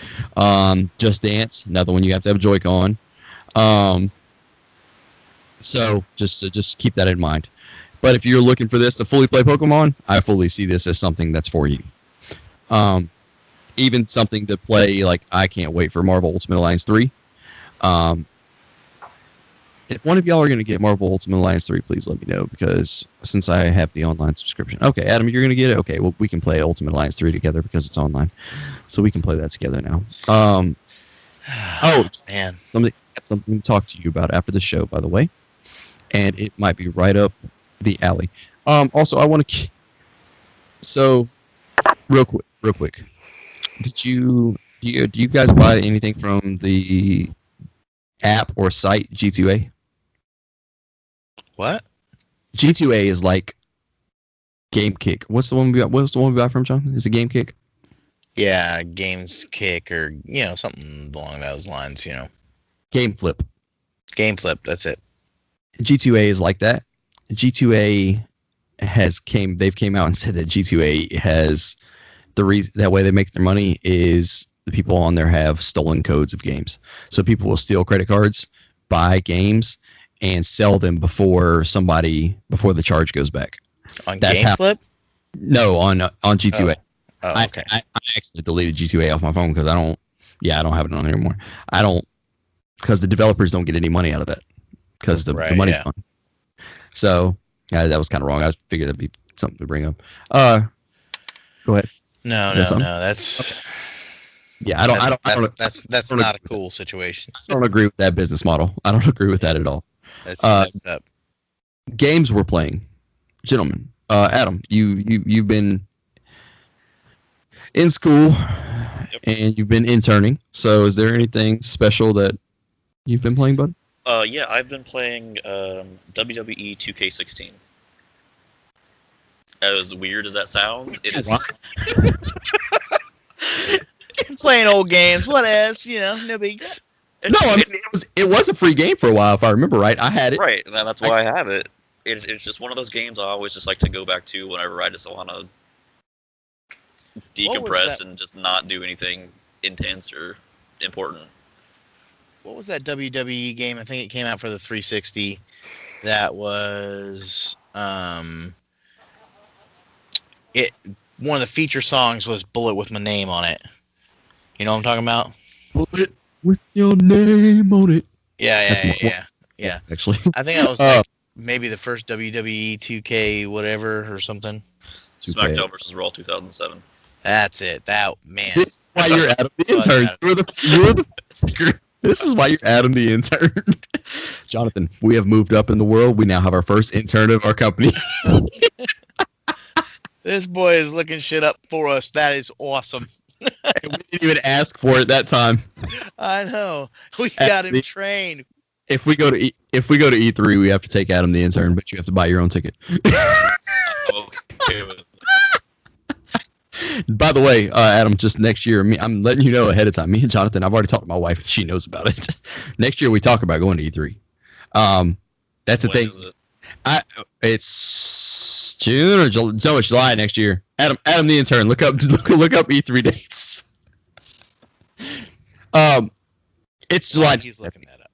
Just Dance, another one you have to have a Joy-Con. So just keep that in mind. But if you're looking for this to fully play Pokemon, I fully see this as something that's for you. Even something to play, like, I can't wait for Marvel Ultimate Alliance 3. If one of y'all are going to get Marvel Ultimate Alliance 3, please let me know, because since I have the online subscription. Okay, Adam, you're going to get it? Okay, well, we can play Ultimate Alliance 3 together because it's online. So we can play that together now. Oh, man. Something to talk to you about after the show, by the way. And it might be right up the alley. Also, I want to. So, real quick. Do you guys buy anything from the app or site G2A? What? G2A is like Game Kick. What's the one we buy from, Jonathan? Is it Game Kick? Yeah, Games Kick or something along those lines. Game Flip. Game Flip. That's it. G2A is like that. G2A they've came out and said that G2A has the reason that way they make their money is the people on there have stolen codes of games. So people will steal credit cards, buy games, and sell them before the charge goes back. On GameFlip? No, on G2A. Oh, okay. I actually deleted G2A off my phone because I don't have it on there anymore. Because the developers don't get any money out of that because the money's gone. So that was kind of wrong. I figured that'd be something to bring up. Go ahead. No. That's that's not a cool situation. I don't agree with that business model. I don't agree with that at all. That's messed up. Games we're playing, gentlemen. Adam, you've been in school and you've been interning. So, is there anything special that you've been playing, bud? Yeah, I've been playing WWE 2K16. As weird as that sounds, it is. Playing old games, what else? No bigs. No, I mean it was a free game for a while, if I remember right. I had it. Right, and that's why I have it. It's just one of those games I always just like to go back to whenever I just want to decompress and just not do anything intense or important. What was that WWE game? I think it came out for the 360. That was one of the feature songs was "Bullet with My Name on It." You know what I'm talking about? Bullet with your name on it. Yeah. Actually, I think that was like maybe the first WWE 2K whatever or something. SmackDown vs. Raw 2007. That's it. That man. This is why you're Adam the intern. You're the speaker. This is why you're Adam the intern. Jonathan, we have moved up in the world. We now have our first intern of our company. This boy is looking shit up for us. That is awesome. We didn't even ask for it that time. I know. We got him trained. If we go to E3, we have to take Adam the intern, but you have to buy your own ticket. Okay with it. By the way, Adam, just next year, I'm letting you know ahead of time. Me and Jonathan, I've already talked to my wife. She knows about it. Next year, we talk about going to E3. That's the thing. It's June or July next year. Adam the intern. Look up E3 dates. It's July. He's looking that up.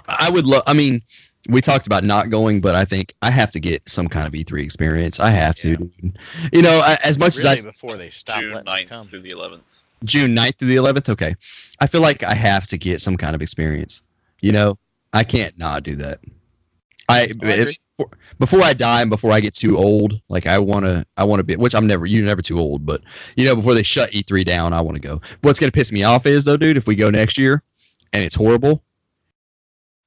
I would love. I mean, we talked about not going, but I think I have to get some kind of E3 experience. I have to. Dude. As much really as before they stop June letting us 9th come. through the 11th. June 9th through the 11th. Okay, I feel like I have to get some kind of experience. I can't not do that. Before I die and before I get too old, like I want to be, which you're never too old, but before they shut E3 down, I want to go. What's going to piss me off is though, dude, if we go next year and it's horrible,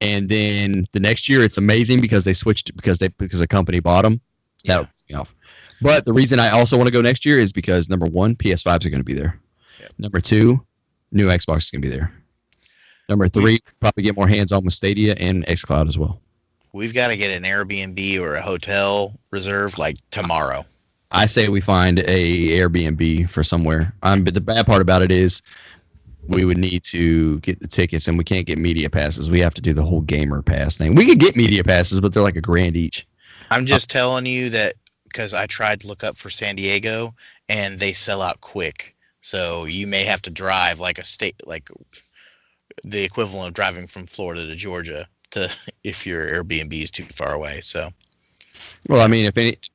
and then the next year it's amazing because they switched because a company bought them, that would piss me off. But the reason I also want to go next year is because number one, PS5s are going to be there. Yep. Number two, new Xbox is going to be there. Number three, probably get more hands on with Stadia and XCloud as well. We've got to get an Airbnb or a hotel reserved like tomorrow. I say we find a Airbnb for somewhere. But the bad part about it is we would need to get the tickets and we can't get media passes. We have to do the whole gamer pass thing. We could get media passes, but they're like $1,000 each. I'm just telling you that because I tried to look up for San Diego and they sell out quick. So you may have to drive like like the equivalent of driving from Florida to Georgia if your Airbnb is too far away. So, well, I mean,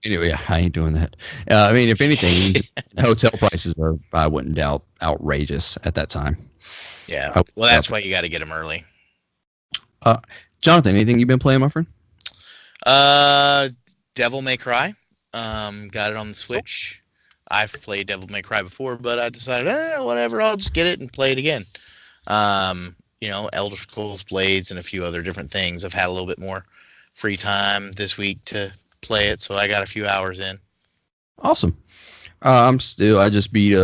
anyway, I ain't doing that. I mean, if anything, hotel prices are, I wouldn't doubt, outrageous at that time. Yeah. Well, that's why you got to get them early. Jonathan, anything you've been playing, my friend? Devil May Cry. Got it on the Switch. I've played Devil May Cry before, but I decided, whatever, I'll just get it and play it again. Elder Scrolls Blades and a few other different things. I've had a little bit more free time this week to play it, so I got a few hours in. Awesome. I just beat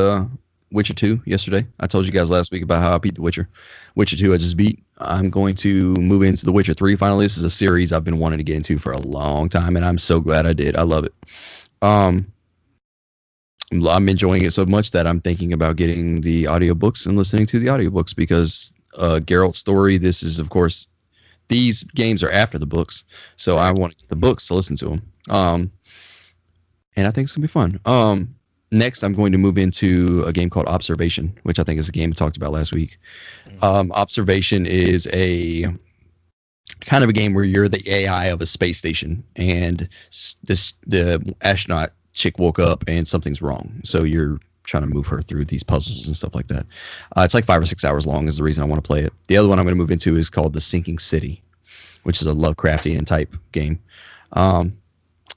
Witcher 2 yesterday. I told you guys last week about how I beat The Witcher. Witcher 2 I just beat. I'm going to move into The Witcher 3 finally. This is a series I've been wanting to get into for a long time, and I'm so glad I did. I love it. I'm enjoying it so much that I'm thinking about getting the audiobooks and listening to the audiobooks because Geralt's story, this is, of course, these games are after the books, so I want to get the books to listen to them. and I think it's gonna be fun. Next, I'm going to move into a game called Observation, which I think is a game I talked about last week. Observation is a kind of a game where you're the AI of a space station, and the astronaut chick woke up and something's wrong. So you're trying to move her through these puzzles and stuff like that. It's like 5 or 6 hours long is the reason I want to play it. The other one I'm going to move into is called The Sinking City, which is a Lovecraftian type game. It'll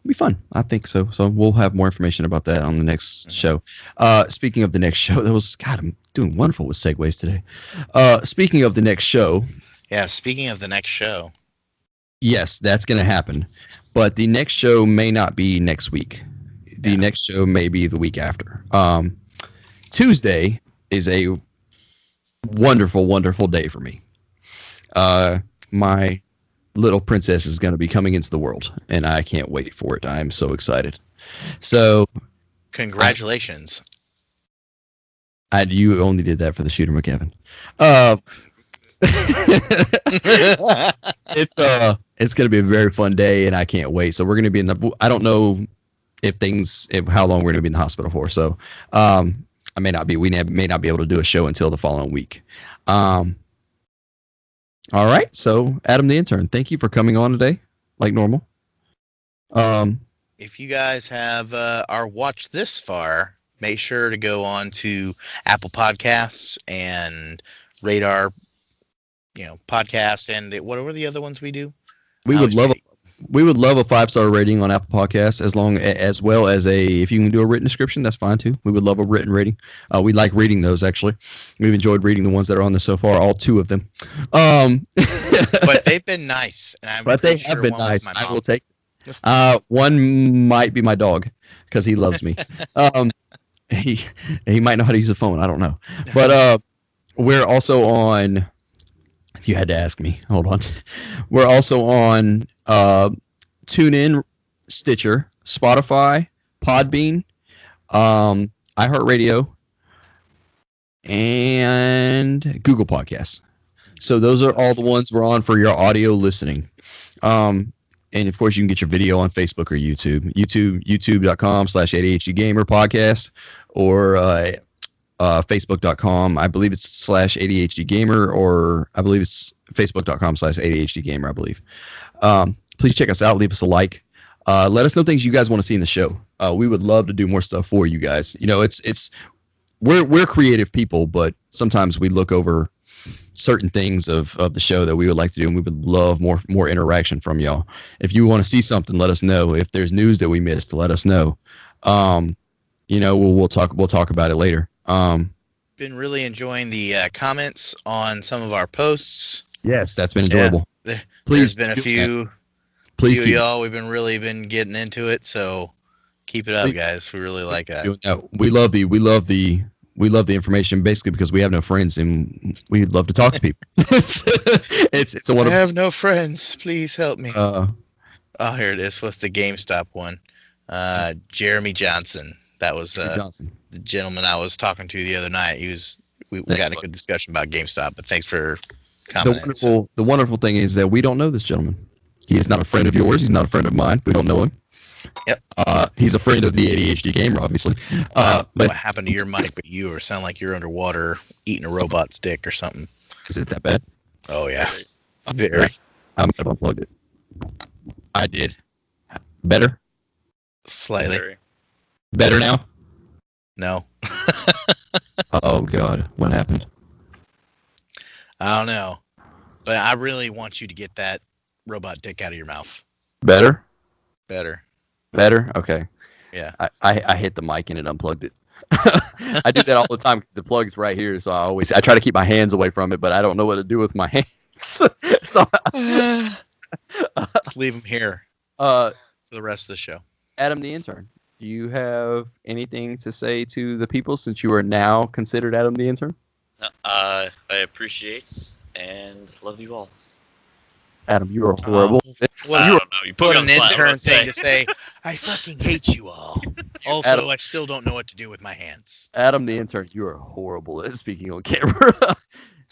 be fun. I think so. So we'll have more information about that on the next show. Speaking of the next show, I'm doing wonderful with segues today. Speaking of the next show. Yeah, speaking of the next show. Yes, that's going to happen. But the next show may not be next week. The next show may be the week after. Tuesday is a wonderful, wonderful day for me. My little princess is going to be coming into the world, and I can't wait for it. I'm so excited. So, congratulations. You only did that for the shooter, McKevin. It's going to be a very fun day, and I can't wait. So we're going to be I don't know how long we're going to be in the hospital for. So, I may not be. We may not be able to do a show until the following week. All right. So, Adam the intern, thank you for coming on today, like normal. If you guys have are watched this far, make sure to go on to Apple Podcasts and rate our, podcast, and what were the other ones we do? We would love a 5-star rating on Apple Podcasts, as well as if you can do a written description, that's fine too. We would love a written rating. We like reading those actually. We've enjoyed reading the ones that are on there so far, all 2 of them. But they've been nice, and they have been nice. I will take it. One might be my dog because he loves me. He might know how to use a phone. I don't know, but we're also on. You had to ask me. Hold on. We're also on TuneIn, Stitcher, Spotify, Podbean, iHeartRadio, and Google Podcasts. So those are all the ones we're on for your audio listening. And of course, you can get your video on Facebook or YouTube. YouTube.com/ADHD Gamer podcast, or Facebook.com. I believe it's /ADHD Gamer, or I believe it's Facebook.com/ADHD Gamer, I believe. Please check us out. Leave us a like. Let us know things you guys want to see in the show. We would love to do more stuff for you guys. We're creative people, but sometimes we look over certain things of the show that we would like to do, and we would love more interaction from y'all. If you want to see something, let us know. If there's news that we missed, let us know. We'll talk about it later. Been really enjoying the comments on some of our posts. Yes, that's been enjoyable. There's been a few. Please, y'all. We've been getting into it. So keep it up, guys. We really like that. We love the information, basically because we have no friends and we love to talk to people. it's a wonderful. I have no friends. Please help me. Here it is with the GameStop one. Jeremy Johnson. That was the gentleman I was talking to the other night. We got a good discussion about GameStop, but thanks for commenting. The wonderful thing is that we don't know this gentleman. He is not a friend of yours. He's not a friend of mine. We don't know him. Yep. He's a friend of the ADHD Gamer, obviously. But what happened to your mic? But you sound like you're underwater eating a robot's dick or something. Is it that bad? Oh yeah, very. I might have unplugged it. I did. Better? Slightly. Better now? No. Oh God, what happened? I don't know, but I really want you to get that robot dick out of your mouth. Better? Better. Okay. Yeah. I hit the mic and it unplugged it. I do that all the time. The plug's right here, so I try to keep my hands away from it, but I don't know what to do with my hands. So leave them here. For the rest of the show. Adam the intern, do you have anything to say to the people since you are now considered Adam the intern? I appreciate and love you all. Adam, you are horrible. Well, I don't know. You put me an on the spot, intern let's thing say. to say, I fucking hate you all. Also, Adam, I still don't know what to do with my hands. Adam the intern, you are horrible at speaking on camera.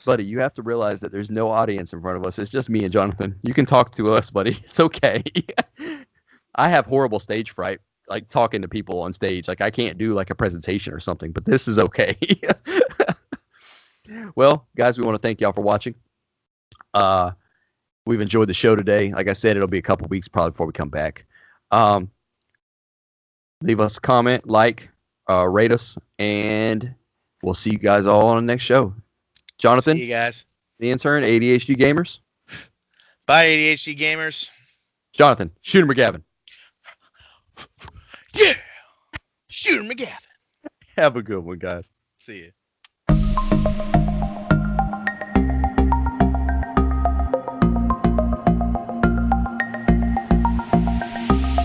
Buddy, you have to realize that there's no audience in front of us. It's just me and Jonathan. You can talk to us, buddy. It's okay. I have horrible stage fright. like talking to people on stage. Like I can't do like a presentation or something, but this is okay. Well, guys, we want to thank y'all for watching. We've enjoyed the show today. Like I said, it'll be a couple weeks probably before we come back. Leave us a comment, rate us, and we'll see you guys all on the next show. Jonathan, See you guys. the intern, ADHD Gamers. Bye, ADHD gamers. Jonathan, Shooter McGavin. Yeah. Shooter McGavin. Have a good one, guys. See you.